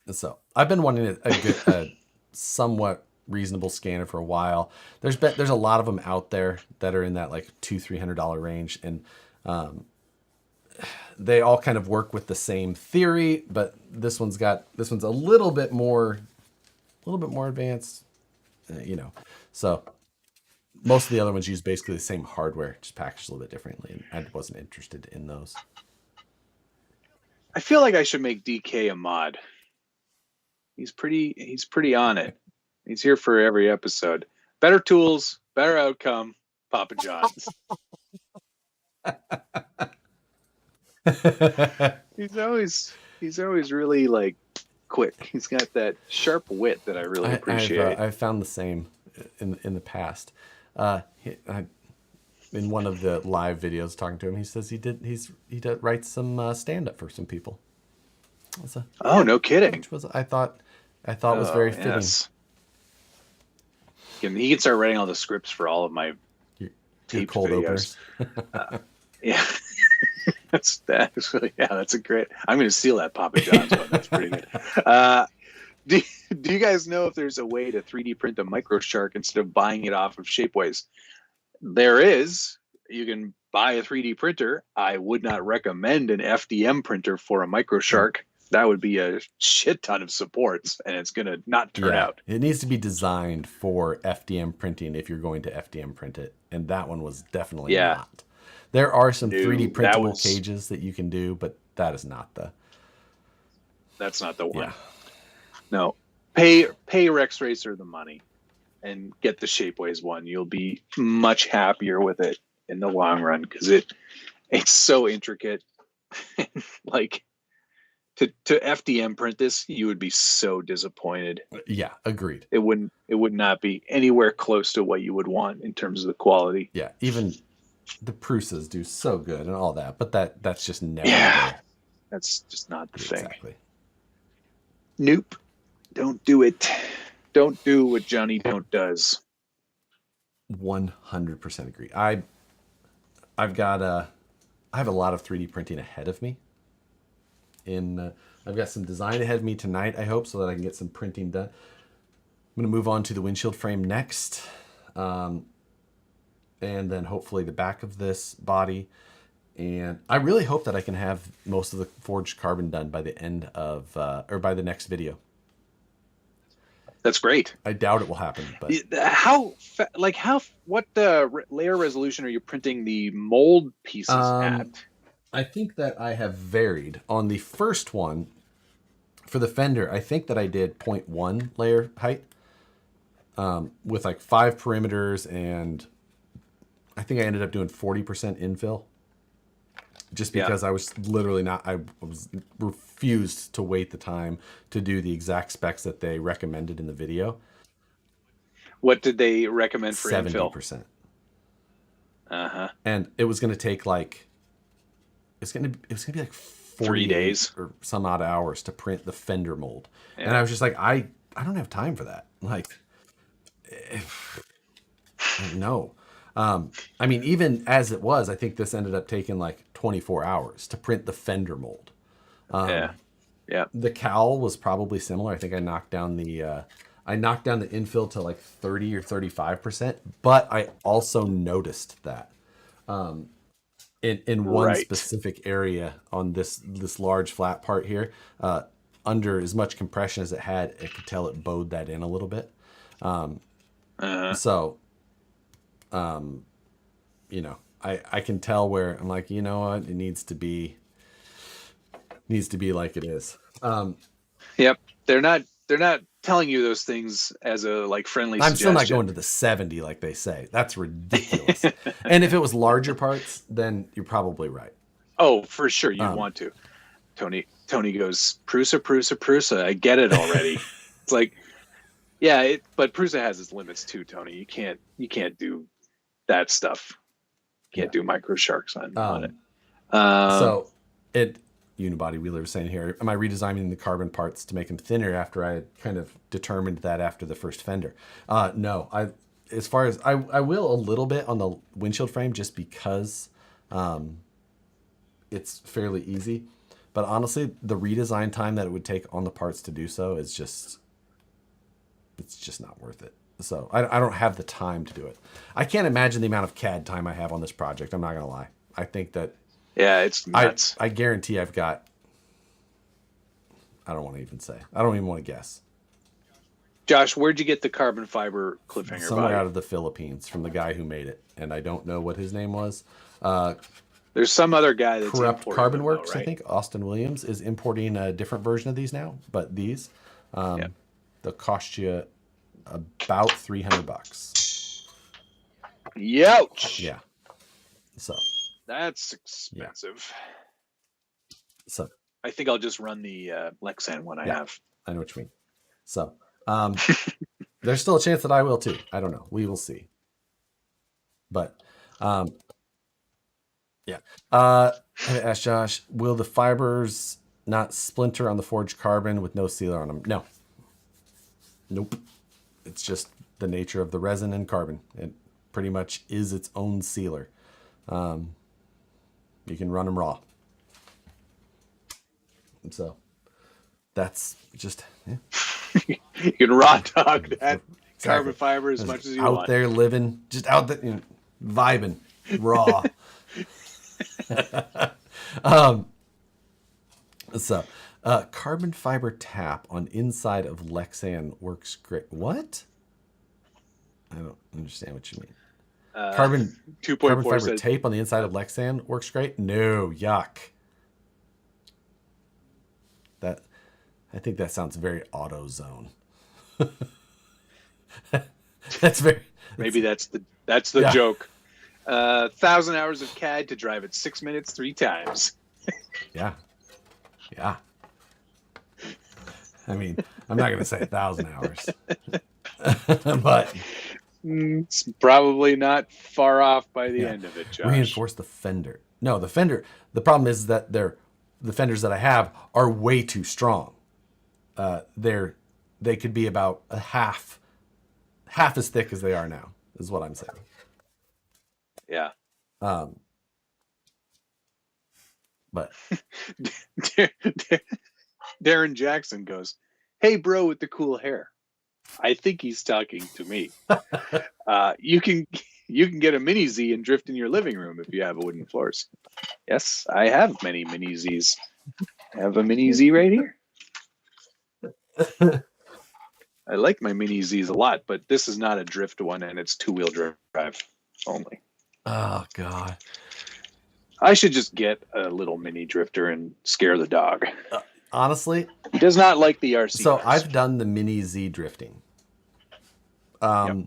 And so I've been wanting a somewhat reasonable scanner for a while. There's a lot of them out there that are in that like $200-$300 range, and they all kind of work with the same theory, but this one's a little bit more advanced, So most of the other ones use basically the same hardware, just packaged a little bit differently, and I wasn't interested in those. I feel like I should make DK a mod. He's pretty on it. He's here for every episode. Better tools, better outcome, Papa John's. He's always really like quick. He's got that sharp wit that I really appreciate. I've found the same in the past. In one of the live videos talking to him, he says he writes some stand up for some people. No kidding. Which was I thought was very fitting. Yes. He can start writing all the scripts for all of my taped cold videos. Openers. Yeah. That's a great. I'm going to steal that Papa John's one. That's pretty good. Do you guys know if there's a way to 3D print a micro shark instead of buying it off of Shapeways? There is. You can buy a 3D printer. I would not recommend an FDM printer for a micro shark. That would be a shit ton of supports, and it's going to not turn out. It needs to be designed for FDM printing if you're going to FDM print it, and that one was definitely not. There are some 3D printable cages that you can do, but that is not the. That's not the one. Yeah. No, pay Rex Racer the money, and get the Shapeways one. You'll be much happier with it in the long run because it's so intricate. Like to FDM print this, you would be so disappointed. Yeah, agreed. It would not be anywhere close to what you would want in terms of the quality. Yeah, even the Prusas do so good and all that, but that's just never there. That's just not the thing. Exactly. Nope. Don't do it. Don't do what Johnny Don't does. 100% agree. I have a lot of 3D printing ahead of me. I've got some design ahead of me tonight, I hope, so that I can get some printing done. I'm going to move on to the windshield frame next. And then hopefully the back of this body. And I really hope that I can have most of the forged carbon done by the end of, or by the next video. That's great. I doubt it will happen, but what layer resolution are you printing the mold pieces at? I think that I have varied on the first one for the fender. I think that I did 0.1 layer height, with like 5 perimeters, and I think I ended up doing 40% infill. Just because I was literally I was refused to wait the time to do the exact specs that they recommended in the video. What did they recommend for 70%. Infill? Uh-huh. And it was going to take like, it was going to be like 3 days or some odd hours to print the fender mold. Yeah. And I was just like, I don't have time for that. Like, no. I mean, even as it was, I think this ended up taking like 24 hours to print the fender mold. Yeah. Yeah. The cowl was probably similar. I think I knocked down the infill to like 30 or 35%, but I also noticed that in one Right. specific area on this large flat part here, under as much compression as it had, I could tell it bowed that in a little bit. So, you know, I can tell where I'm like, you know what, it needs to be like it is. Yep. They're not telling you those things as a like friendly I'm suggestion. still not going to the 70 like they say. That's ridiculous. And if it was larger parts, then you're probably right. Oh, for sure you want to. Tony goes, Prusa. I get it already. It's like, yeah, but Prusa has its limits too, Tony. You can't do that stuff. You can't do micro sharks on it. So Unibody Wheeler was saying here, am I redesigning the carbon parts to make them thinner after I had kind of determined that after the first fender? No, as far as I will a little bit on the windshield frame just because it's fairly easy. But honestly, the redesign time that it would take on the parts to do so is it's just not worth it. So I don't have the time to do it. I can't imagine the amount of CAD time I have on this project. I'm not going to lie. I think that it's nuts. I guarantee I've got, I don't want to even say. I don't even want to guess. Josh, where'd you get the carbon fiber cliffhanger Somewhere body? out of the Philippines from the guy who made it. And I don't know what his name was. There's some other guy that's Corrupt importing Carbon them, Works, though, right? I think. Austin Williams is importing a different version of these now. But these, they'll cost you about $300. Youch. Yeah. So. That's expensive. Yeah. So. I think I'll just run the Lexan one I have. I know what you mean. So. There's still a chance that I will too. I don't know. We will see. But. Yeah. I asked Josh, will the fibers not splinter on the forged carbon with no sealer on them? No. Nope. It's just the nature of the resin and carbon. It pretty much is its own sealer. You can run them raw. And so that's just... Yeah. You can raw dog that carbon fiber as much as you want. Out there living, just out there, vibing, raw. So, carbon fiber tap on inside of Lexan works great. What? I don't understand what you mean. Carbon 2.4 fiber says, tape on the inside of Lexan works great. No, yuck. I think that sounds very AutoZone. That's very. Maybe that's the joke. 1,000 hours of CAD to drive it 6 minutes 3 times. Yeah. I mean, I'm not going to say 1,000 hours, but it's probably not far off by the end of it, Josh. Reinforce the fender. No, the fender. The problem is that the fenders that I have are way too strong. They could be about a half as thick as they are now, is what I'm saying. Yeah. But Darren Jackson goes, "Hey, bro with the cool hair. I think he's talking to me. You can get a mini Z and drift in your living room if you have wooden floors." Yes, I have many mini Zs. I have a mini Z right here. I like my mini Zs a lot, but this is not a drift one, and it's 2-wheel drive only. Oh God. I should just get a little mini drifter and scare the dog. Honestly, he does not like the RC. So cars. I've done the mini Z drifting. The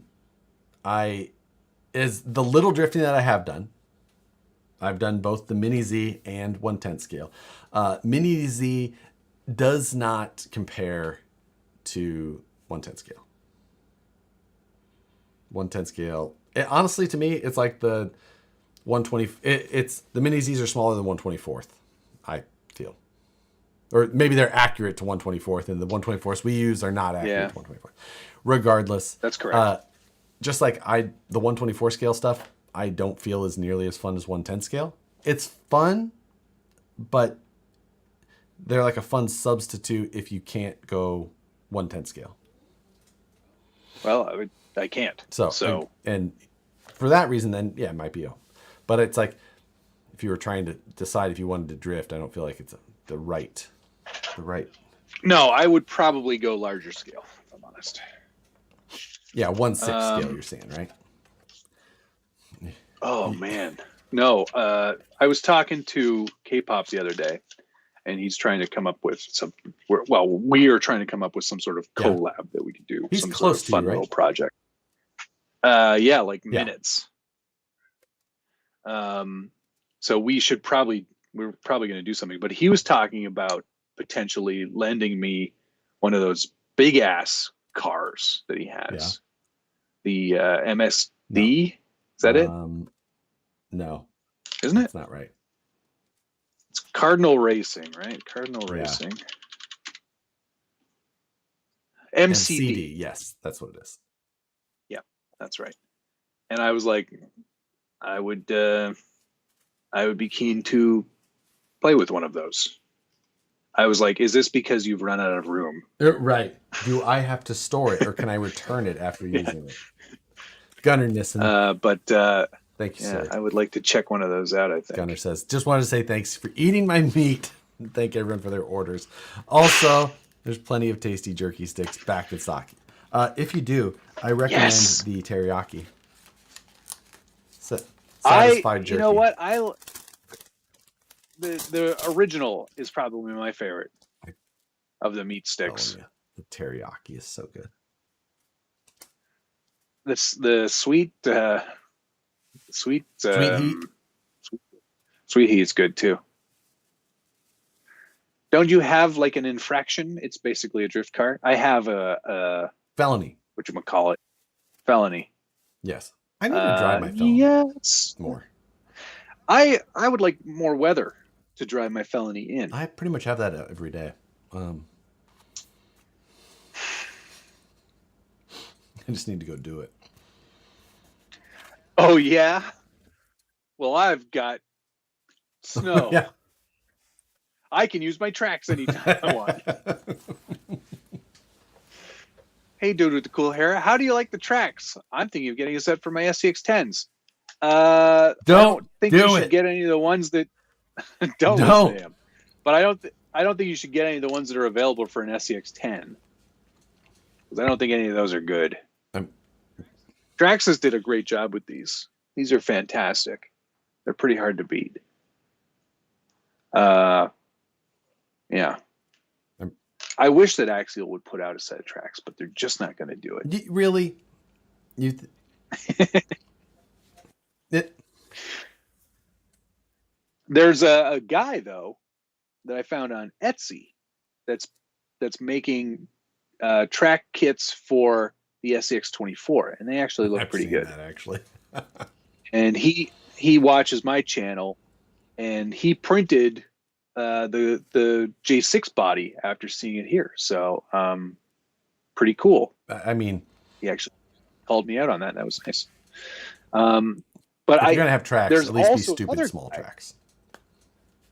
little drifting that I have done. I've done both the mini Z and 1/10 scale. Mini Z does not compare to 1/10 scale. 1/10 scale. Honestly, to me, it's like the 120. It's the mini Zs are smaller than 1/24. I feel, or maybe they're accurate to 1/24, and the 1/24s we use are not accurate to 1/24. Regardless, that's correct. Just like the 1/24 scale stuff, I don't feel is nearly as fun as 110 scale. It's fun, but they're like a fun substitute if you can't go 110 scale. Well, I can't. So and for that reason, then yeah, it might be but it's like if you were trying to decide if you wanted to drift, I don't feel like it's the right. No, I would probably go larger scale, if I'm honest. Yeah, 1/6 scale. You're saying, right? Oh man, no. I was talking to K-pop the other day, and he's trying to come up with some. We are trying to come up with some sort of collab that we could do. He's some close sort of fun to you, right? little project. Yeah, like minutes. So we're probably going to do something. But he was talking about potentially lending me one of those big ass cars that he has. The MSD. No. Is that it? No. Isn't it? That's not right. It's Cardinal Racing, right? Cardinal Racing. MCD. Yes, that's what it is. Yeah, that's right. And I was like, I would be keen to play with one of those. I was like, is this because you've run out of room? Right. Do I have to store it or can I return it after using it? Gunner Nissen. Thank you, sir. I would like to check one of those out, I think. Gunner says, just wanted to say thanks for eating my meat. And thank everyone for their orders. Also, there's plenty of tasty jerky sticks back in stock. If you do, I recommend the teriyaki. Satisfied jerky. You know what? The original is probably my favorite of the meat sticks. Oh, yeah. The teriyaki is so good. The sweet heat is good too. Don't you have like an infraction? It's basically a drift car. I have a felony. Whatchamacallit? Felony. Yes. I need to drive my felony. Yes. More. I would like more weather to drive my felony in. I pretty much have that every day. I just need to go do it. Oh, yeah? Well, I've got snow. Yeah. I can use my tracks anytime I want. Hey, dude with the cool hair, how do you like the tracks? I'm thinking of getting a set for my SCX-10s. I don't think you should get any of the ones that don't listen to him. But I don't think you should get any of the ones that are available for an SCX-10. Because I don't think any of those are good. Draxus did a great job with these. These are fantastic. They're pretty hard to beat. Yeah. I wish that Axial would put out a set of tracks, but they're just not going to do it. Really? There's a guy though that I found on Etsy that's making track kits for the SCX-24, and they actually look pretty good. That, actually. And he watches my channel, and he printed the J6 body after seeing it here. So pretty cool. I mean, he actually called me out on that. That was nice. But if you're gonna have tracks, at least be stupid small tracks.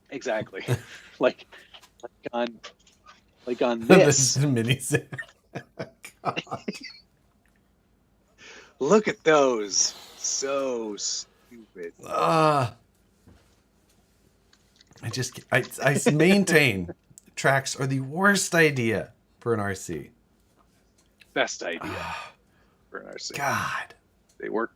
Exactly. like on this minis. Look at those. So stupid. I maintain tracks are the worst idea for an RC. Best idea for an RC. God. They work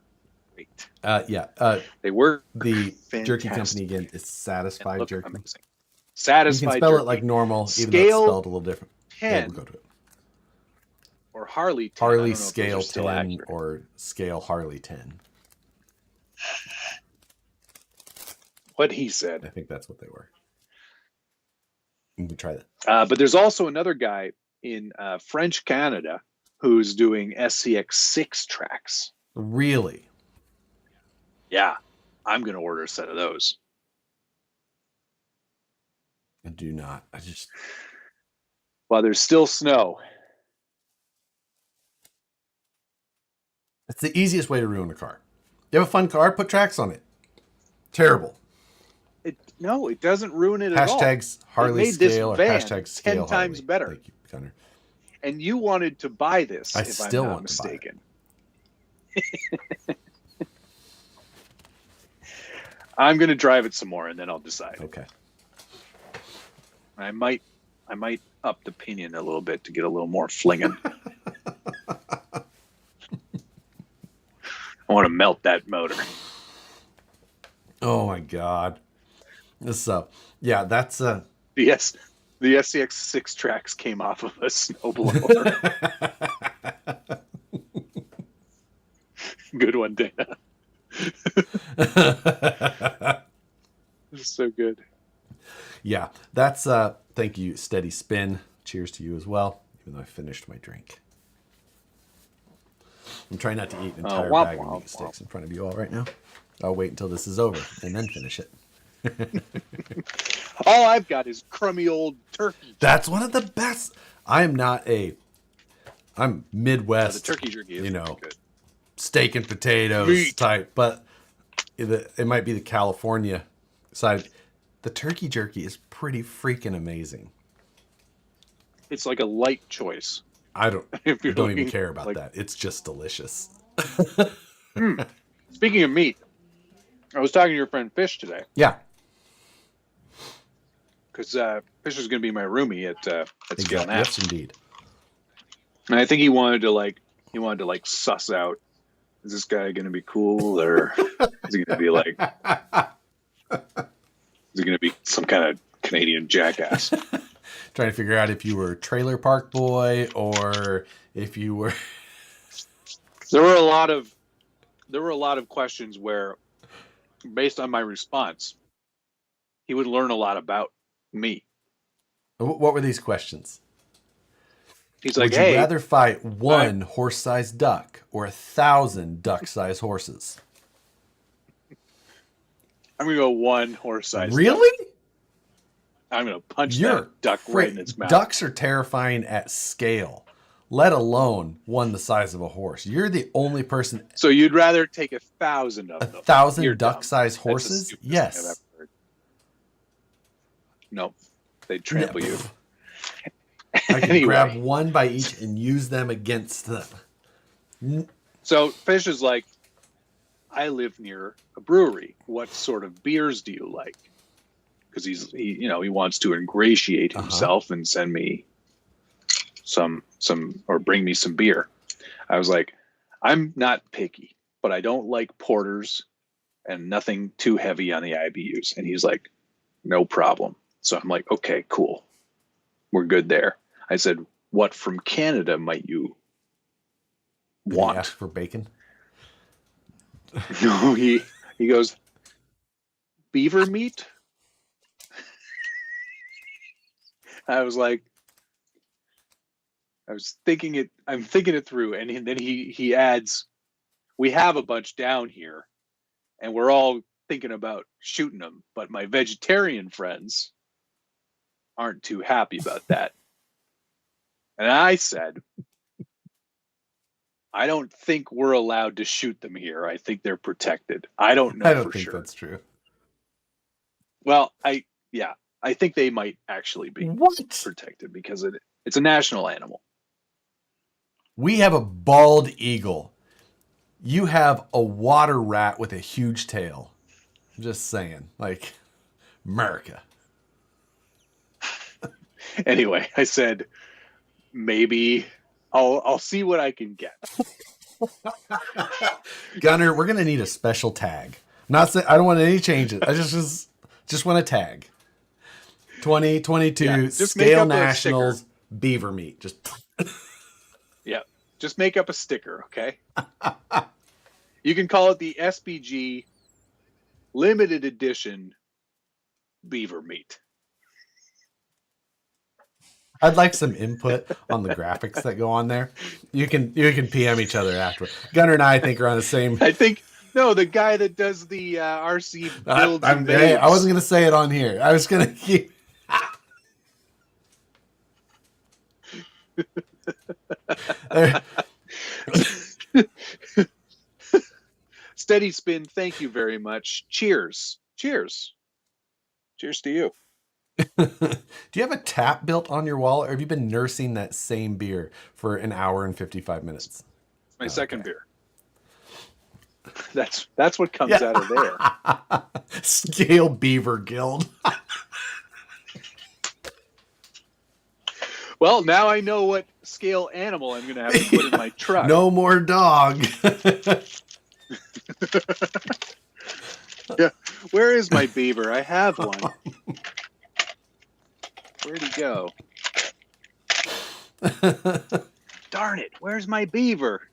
great. They work. The fantastic. jerky company again is Satisfied Jerky. Amazing. Satisfied. You can spell jerky. It like normal, Scale even though it's spelled a little different. 10. Yeah, we'll go to it. Or Harley 10. Harley Scale 10 or Scale Harley 10. What he said. I think that's what they were. You can try that. But there's also another guy in French Canada who's doing SCX-6 tracks. Really? Yeah. I'm going to order a set of those. I do not. While there's still snow. It's the easiest way to ruin a car. You have a fun car, put tracks on it. Terrible. No, it doesn't ruin it at all. Hashtags Harley scale or hashtag scale 10 times Harley. better. Thank you, Gunner. And you wanted to buy this, I if still I'm not want to buy it. mistaken. I'm going to drive it some more, and then I'll decide. Okay. I might up the pinion a little bit to get a little more flinging. I want to melt that motor. Oh my God. This yeah, that's The SCX 6 tracks came off of a snowblower. Good one, Dana. It's so good. Yeah, that's thank you, Steady Spin. Cheers to you as well, even though I finished my drink. I'm trying not to eat an entire bag of meat sticks in front of you all right now. I'll wait until this is over and then finish it. All I've got is crummy old turkey. That's one of the best. I'm Midwest. The turkey jerky is good. Steak and potatoes Meat type, but it might be the California side. The turkey jerky is pretty freaking amazing. It's like a light choice. I don't even care about like that. It's just delicious. Speaking of meat, I was talking to your friend Fish today. Yeah. Because Fish is going to be my roomie at Scale Exactly. Naps. Yes, indeed. And I think he wanted to suss out, is this guy going to be cool, or is he going to be like, is he going to be some kind of Canadian jackass? Trying to figure out if you were trailer park boy or if you were. There were a lot of questions where, based on my response, he would learn a lot about me. What were these questions? He's like, would you rather fight one horse-sized duck or 1,000 duck-sized horses? I'm going to go one horse-sized duck. Really? I'm going to punch that duck right in its mouth. Ducks are terrifying at scale, let alone one the size of a horse. You're the only person. So you'd rather take 1,000 of them? 1,000 duck-sized horses? Yes. No, they'd trample you. I can grab one by each and use them against them. So Fish is like, I live near a brewery. What sort of beers do you like? Because he wants to ingratiate himself and send me some or bring me some beer. I was like, I'm not picky, but I don't like porters and nothing too heavy on the IBUs. And he's like, no problem. So I'm like, okay, cool. We're good there. I said, what from Canada might you want? Did he ask for bacon? No, he goes, beaver meat? I'm thinking it through, and then he adds, we have a bunch down here, and we're all thinking about shooting them, but my vegetarian friends aren't too happy about that. And I said, I don't think we're allowed to shoot them here. I think they're protected. I don't know. I don't for think sure. That's true. Well, I think they might actually be protected because it's a national animal. We have a bald eagle. You have a water rat with a huge tail. I'm just saying, like, America. Anyway, I said, maybe I'll see what I can get. Gunner, we're gonna need a special tag. Not say I don't want any changes. I just want a tag. 2022 Scale Nationals beaver meat. Just make up a sticker, okay? You can call it the SBG limited edition beaver meat. I'd like some input on the graphics that go on there. You can PM each other after. Gunner and I think are on the same. I think no, the guy that does the RC builds. I wasn't going to say it on here. I was going to keep. Steady Spin, thank you very much. Cheers. Cheers. Cheers to you. Do you have a tap built on your wall, or have you been nursing that same beer for an hour and 55 minutes? It's my second beer. That's what comes out of there. Scale Beaver Guild. Well, now I know what scale animal I'm going to have to put in my truck. No more dog. Yeah. Where is my beaver? I have one. Where'd he go? Darn it. Where's my beaver?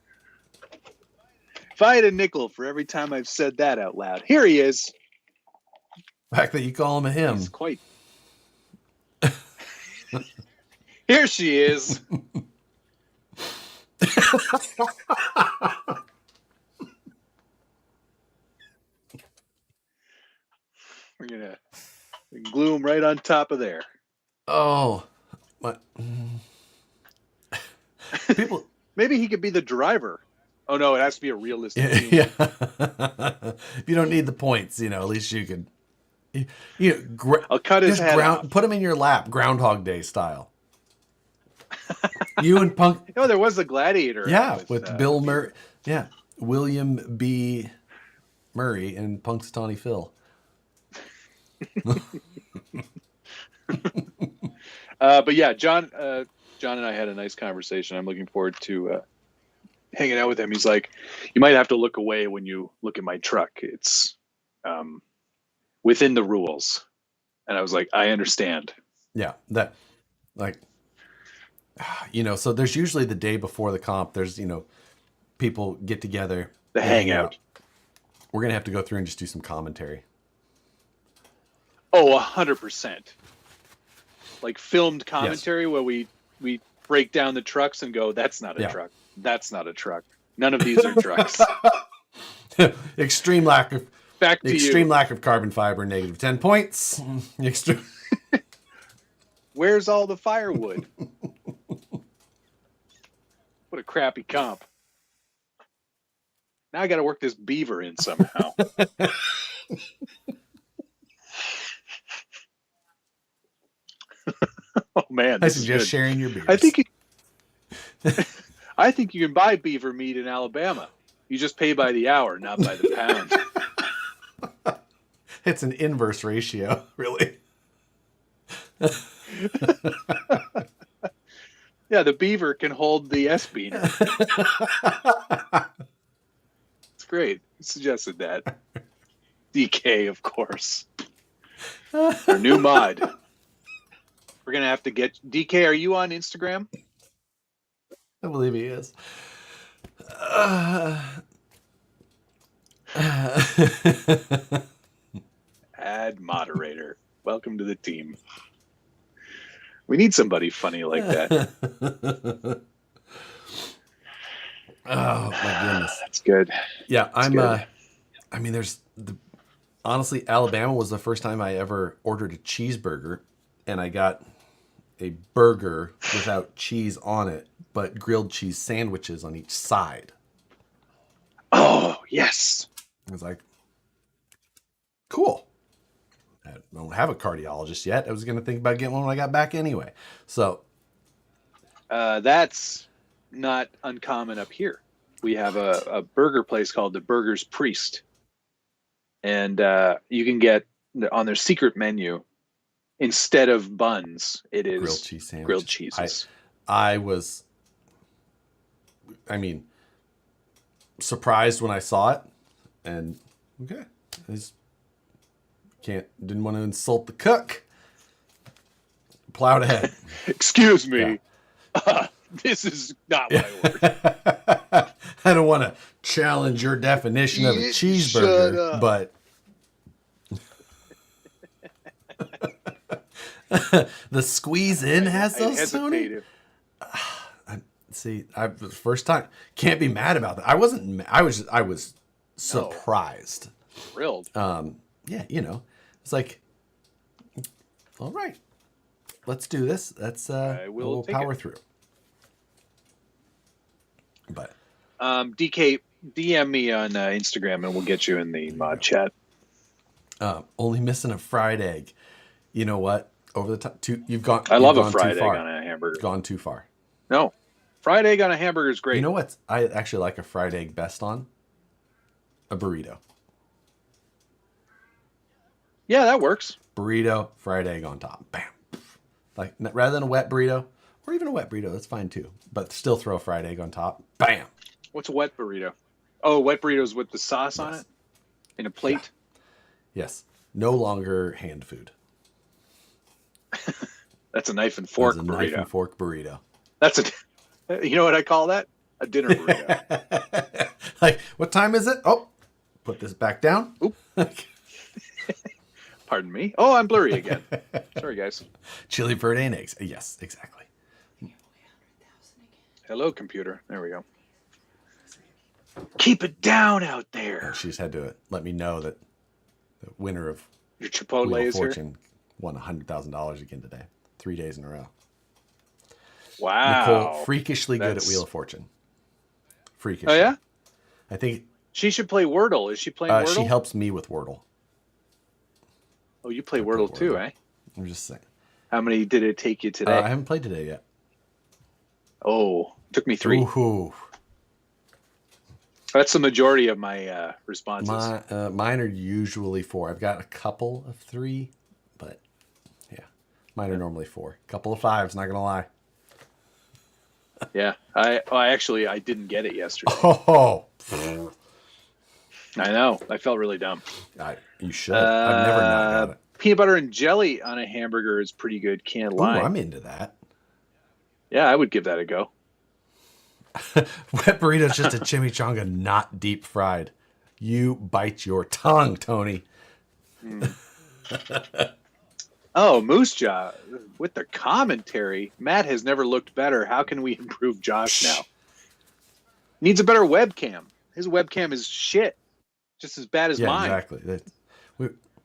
If I had a nickel for every time I've said that out loud. Here he is. The fact that you call him a him. He's quite... Here she is. We're going to glue him right on top of there. Oh. What? People... Maybe he could be the driver. Oh, no, it has to be a realistic team. Yeah. If you don't need the points, at least you could... I'll cut his head off. Put him in your lap, Groundhog Day style. You and Punk... No, there was a Gladiator. Yeah, with Bill Murray. Yeah, William B. Murray and Punxsutawney Phil. But yeah, John and I had a nice conversation. I'm looking forward to hanging out with him. He's like, you might have to look away when you look at my truck. It's within the rules. And I was like, I understand. Yeah, that, like, so there's usually the day before the comp, there's, people get together. The hangout. We're going to have to go through and just do some commentary. Oh, 100%. Like filmed commentary where we break down the trucks and go, that's not a truck. That's not a truck. None of these are trucks. Extreme lack of lack of carbon fiber, negative 10 points. Where's all the firewood? What a crappy comp. Now I got to work this beaver in somehow. Oh man, I suggest sharing your beers. I think you can buy beaver meat in Alabama. You just pay by the hour, not by the pound. It's an inverse ratio, really. Yeah, the beaver can hold the S-beaner. It's great. You suggested that. DK, of course. Our new mod. We're going to have to get... DK, are you on Instagram? I believe he is. Add moderator. Welcome to the team. We need somebody funny like that. Oh, my goodness. That's good. Yeah, That's good. Honestly, Alabama was the first time I ever ordered a cheeseburger, and I got a burger without cheese on it, but grilled cheese sandwiches on each side. Oh, yes. I was like, cool. I don't have a cardiologist yet. I was going to think about getting one when I got back anyway. So that's not uncommon up here. We have a burger place called the Burger's Priest. And you can get on their secret menu, instead of buns, it is grilled cheese sandwich. Grilled cheeses. I was surprised when I saw it, and okay, didn't want to insult the cook. Plowed ahead. Excuse me. Yeah. This is not what I ordered. I don't want to challenge your definition of a cheeseburger, but the squeeze in has those, Sony. See, the first time, can't be mad about that. I was surprised. Thrilled. Yeah, it's like, all right, let's do this. We'll power through. But DK, DM me on Instagram and we'll get you in the mod chat. Only missing a fried egg. You know what? Over the top, you've gone. I love you've a gone fried too egg far. on a hamburger. Gone too far. No, fried egg on a hamburger is great. You know what? I actually like a fried egg best on a burrito. Yeah, that works. Burrito, fried egg on top. Bam. Like rather than a wet burrito, or even a wet burrito, that's fine too. But still throw a fried egg on top. Bam. What's a wet burrito? Oh, wet burritos with the sauce on it in a plate. Yeah. Yes. No longer hand food. That's a knife and fork That's a burrito. knife and fork burrito. That's a. You know what I call that? A dinner burrito. Like, what time is it? Oh, put this back down. Oop. Pardon me. Oh, I'm blurry again. Sorry, guys. Chili verde and eggs. Yes, exactly. Hello, computer. There we go. Keep it down out there. She just had to let me know that the winner of Your Chipotle Wheel of is here. Fortune won $100,000 again today. 3 days in a row. Wow. Nicole, freakishly good at That's- Wheel of Fortune. Freakish. Oh yeah. I think She should play Wordle. Is she playing Wordle? she helps me with Wordle. Oh, you play I play Wordle too, Wordle. eh? I'm just saying. How many did it take you today? I haven't played today yet. Oh, took me 3. Ooh. That's the majority of my responses. Mine are usually 4. I've got a couple of 3, but yeah, mine are normally 4. Couple of 5s, not gonna lie. Yeah, I didn't get it yesterday. Oh, I know. I felt really dumb. you should. I've never not got it. Peanut butter and jelly on a hamburger is pretty good. Can't Ooh, lie. I'm into that. Yeah, I would give that a go. Wet burrito is just a chimichanga, not deep fried. You bite your tongue, Tony. Oh, Moose Jaw with the commentary. Matt has never looked better. How can we improve Josh now? Needs a better webcam. His webcam is shit. Just as bad as mine. Exactly.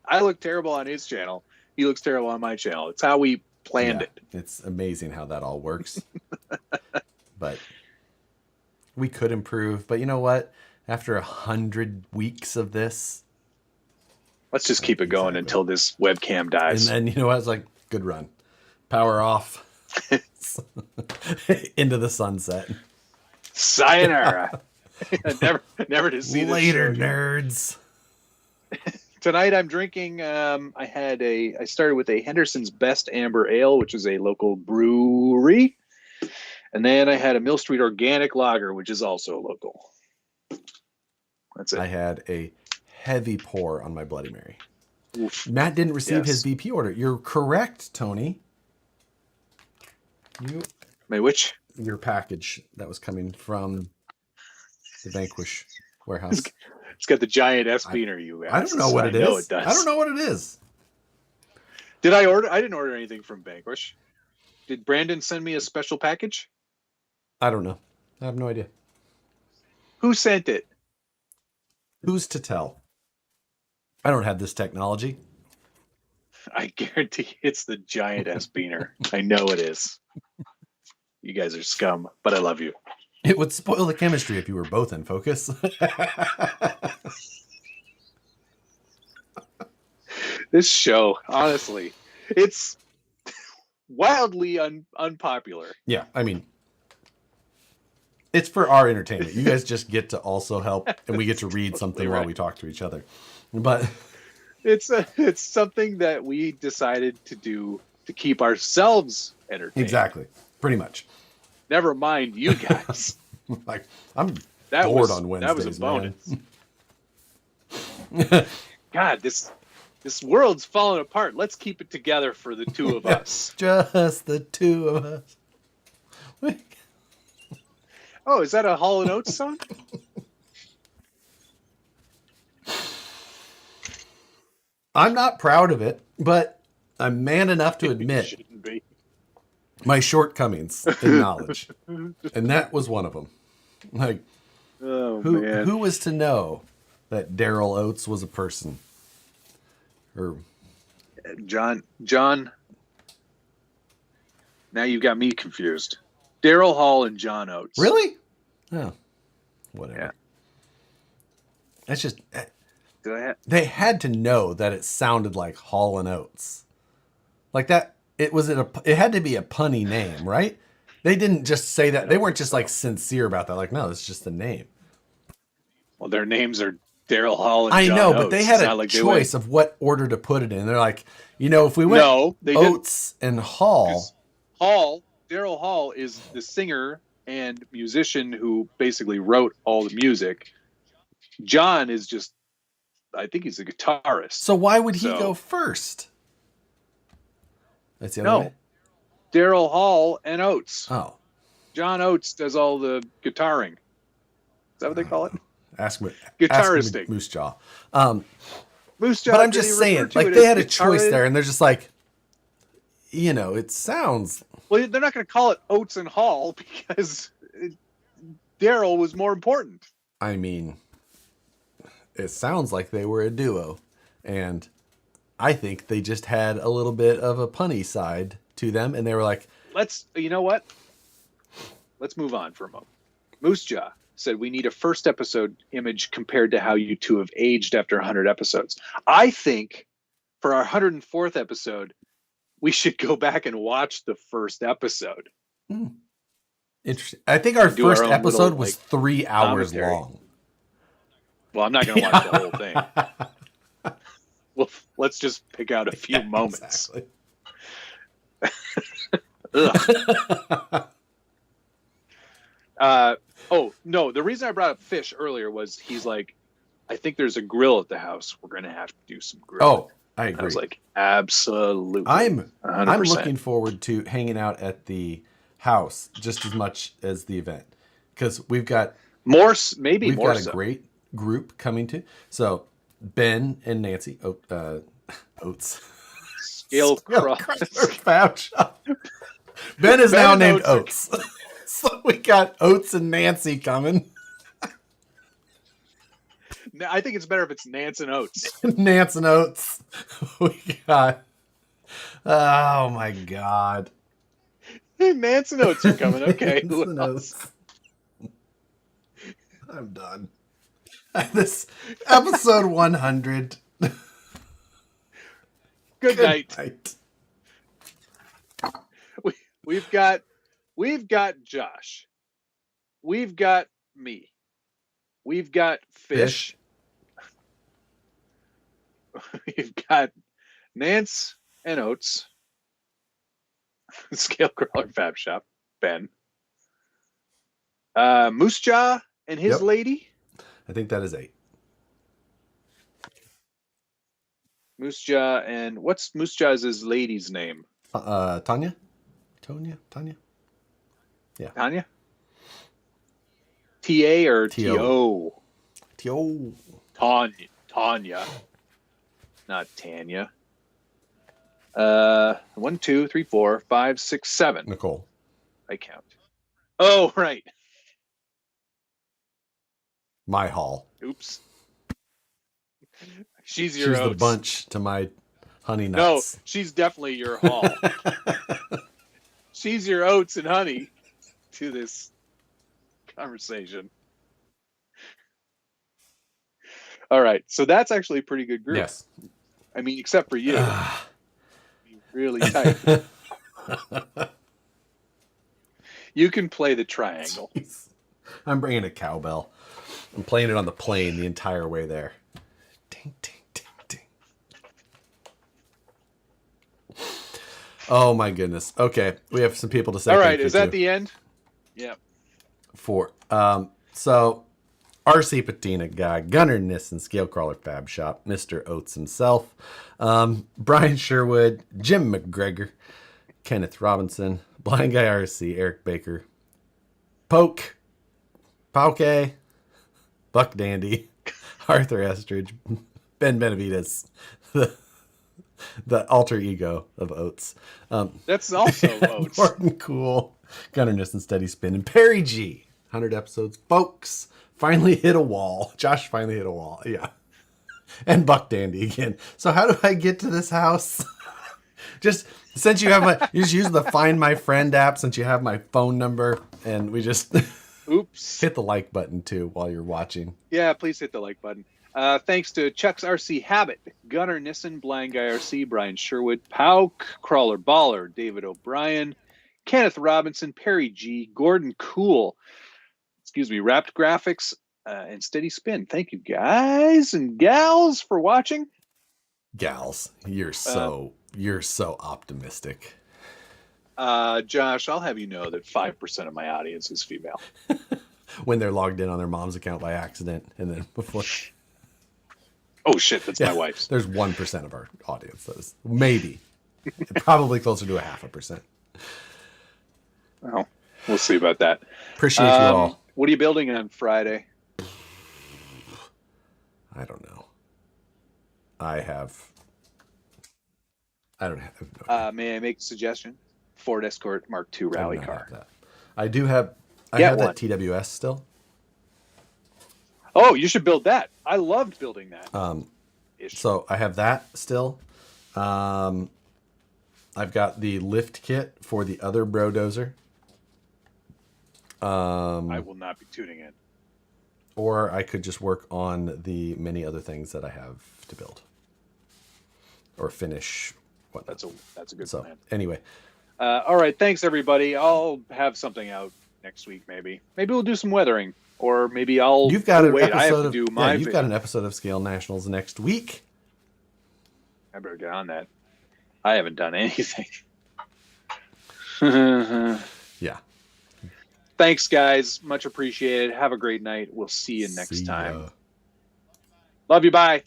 I look terrible on his channel. He looks terrible on my channel. It's how we planned it. It's amazing how that all works. But we could improve. But you know what? After 100 weeks of this, Let's just keep it going until this webcam dies. and then you know what? It's like, good run. Power off. Into the sunset. Sayonara. never to see Later, this show again. nerds. Tonight I'm drinking. I started with a Henderson's Best Amber Ale, which is a local brewery, and then I had a Mill Street Organic Lager, which is also local. That's it. I had a heavy pour on my Bloody Mary. Oof. Matt didn't receive his Yes. BP order. You're correct, Tony. My which? Your package that was coming from the Vanquish warehouse. It's got the giant S beaner. You I don't know what it is. know it does. I don't know what it is. Did I order? I didn't order anything from Vanquish. Did Brandon send me a special package? I don't know. I have no idea. Who sent it? Who's to tell? I don't have this technology. I guarantee it's the giant S beaner. I know it is. You guys are scum, but I love you. It would spoil the chemistry if you were both in focus. This show, honestly, it's wildly unpopular. Yeah, I mean, it's for our entertainment. You guys just get to also help, and we get to read something while we talk to each other. But It's something that we decided to do to keep ourselves entertained. exactly, pretty much. Never mind you guys. Like, I'm That bored was on Wednesdays, that was a man. bonus. God, this world's falling apart. Let's keep it together for the two of us. Just the two of us. Oh, is that a Hall & Oates song? I'm not proud of it, but I'm man enough to It admit shouldn't be. my shortcomings in knowledge. And that was one of them. Like, Oh man. who was to know that Daryl Oates was a person? Or John. Now you got me confused. Daryl Hall and John Oates. really? Oh, whatever. Yeah. It's just Go ahead. they had to know that it sounded like Hall and Oates, like that. It had to be a punny name, right? They didn't just say that. They weren't just like sincere about that. Like, no, it's just the name. Well, their names are Daryl Hall and I John know, Oates. but they had It's a not like they choice went, of what order to put it in. They're like, if we went No, they didn't. Oates and Hall, Daryl Hall is the singer and musician who basically wrote all the music. John is just, I think he's a guitarist. so why would he go first? That's the other way? Daryl Hall and Oates. Oh. John Oates does all the guitaring. Is that what they call it? Ask me Guitaristic. Moose Jaw. Moose Jaw. But I'm just saying, like, they had a choice there, and they're just like, it sounds. Well, they're not going to call it Oates and Hall because Daryl was more important. I mean, it sounds like they were a duo, and I think they just had a little bit of a punny side to them, and they were like, you know what? Let's move on for a moment. Moose Jaw said we need a first episode image compared to how you two have aged after 100 episodes. I think for our 104th episode, we should go back and watch the first episode. Interesting. I think our first our episode little, was 3 hours commentary. long. Well, I'm not going to watch the whole thing. Well, let's just pick out a few moments. Exactly. Oh, no. The reason I brought up Fish earlier was he's like, I think there's a grill at the house. We're going to have to do some grilling. Oh, I agree. I was like, absolutely. I'm 100%. looking forward to hanging out at the house just as much as the event, because we've got maybe more got a great group coming to. So Ben and Nancy Oates. Scale Crawler Fab Shop. Ben is now named Oates. Oates. So we got Oates and Nancy coming. I think it's better if it's Nance and Oates. Nance and Oates. We got. Oh my God. Nance and Oates are coming. Okay. Nance and Oates. I'm done. This episode 100. Good night. night. We've got Josh. We've got me. We've got Fish. We've got Nance and Oates. Scale Crawler Fab Shop. Ben. Moose Jaw and his lady. I think that is 8. Moose Jaw and what's Moose Jaw's lady's name? Tanya? Yeah. Tanya? T-A or T-O? T-O? Tanya. Not Tanya. 1, 2, 3, 4, 5, 6, 7. Nicole. I count. Oh, right. My Hall. Oops. She's your She's Oates. the bunch to my honey No, nuts. she's definitely your Hall. She's your Oates and honey to this conversation. All right, so that's actually a pretty good group. Yes. I mean, except for you. Really tight. You can play the triangle. Jeez. I'm bringing a cowbell. I'm playing it on the plane the entire way there. Ding, ding, ding, ding. Oh my goodness. Okay, we have some people to say. All thank right, you is that to. the end? Yeah. 4. So RC Patina guy, Gunnerness and Scale Crawler Fab Shop, Mr. Oates himself, Brian Sherwood, Jim McGregor, Kenneth Robinson, Blind Guy RC, Eric Baker, Pauke, Buck Dandy, Arthur Estridge, Ben Benavides, the alter ego of Oates. That's also Oates. Morton Cool, Gunnerness and Steady Spin, and Perry G. 100 episodes, folks. Finally hit a wall. Josh finally hit a wall. Yeah. And Buck Dandy again. So how do I get to this house? Just since you have you just use the Find My Friend app since you have my phone number, and we just Oops. hit the like button too while you're watching. Yeah, please hit the like button. Thanks to Chuck's RC Habit, Gunnar Nissen, Blind Guy RC, Brian Sherwood, Pauk, Crawler Baller, David O'Brien, Kenneth Robinson, Perry G, Gordon Cool, Wrapped Graphics, and Steady Spin. Thank you guys and gals for watching. Gals, you're so optimistic. Josh, I'll have you know that 5% of my audience is female. When they're logged in on their mom's account by accident, and then before. Oh shit, that's my wife's. There's 1% of our audience that is maybe, probably closer to 0.5%. Oh, we'll see about that. Appreciate you all. What are you building on Friday? I don't know. I don't have. No May I make a suggestion? Ford Escort Mark II rally car. Have that. I do have. I Get have one. that TWS still. Oh, you should build that. I loved building that. So I have that still. I've got the lift kit for the other Brodozer. I will not be tuning in. Or I could just work on the many other things that I have to build or finish. That's a good plan. Anyway, all right. Thanks, everybody. I'll have something out next week. Maybe we'll do some weathering, or maybe I'll. You've got I have to do my. You've got an episode of Scale Nationals next week. I better get on that. I haven't done anything. Yeah. Thanks, guys. Much appreciated. Have a great night. We'll see you next time. Ya. Love you. Bye.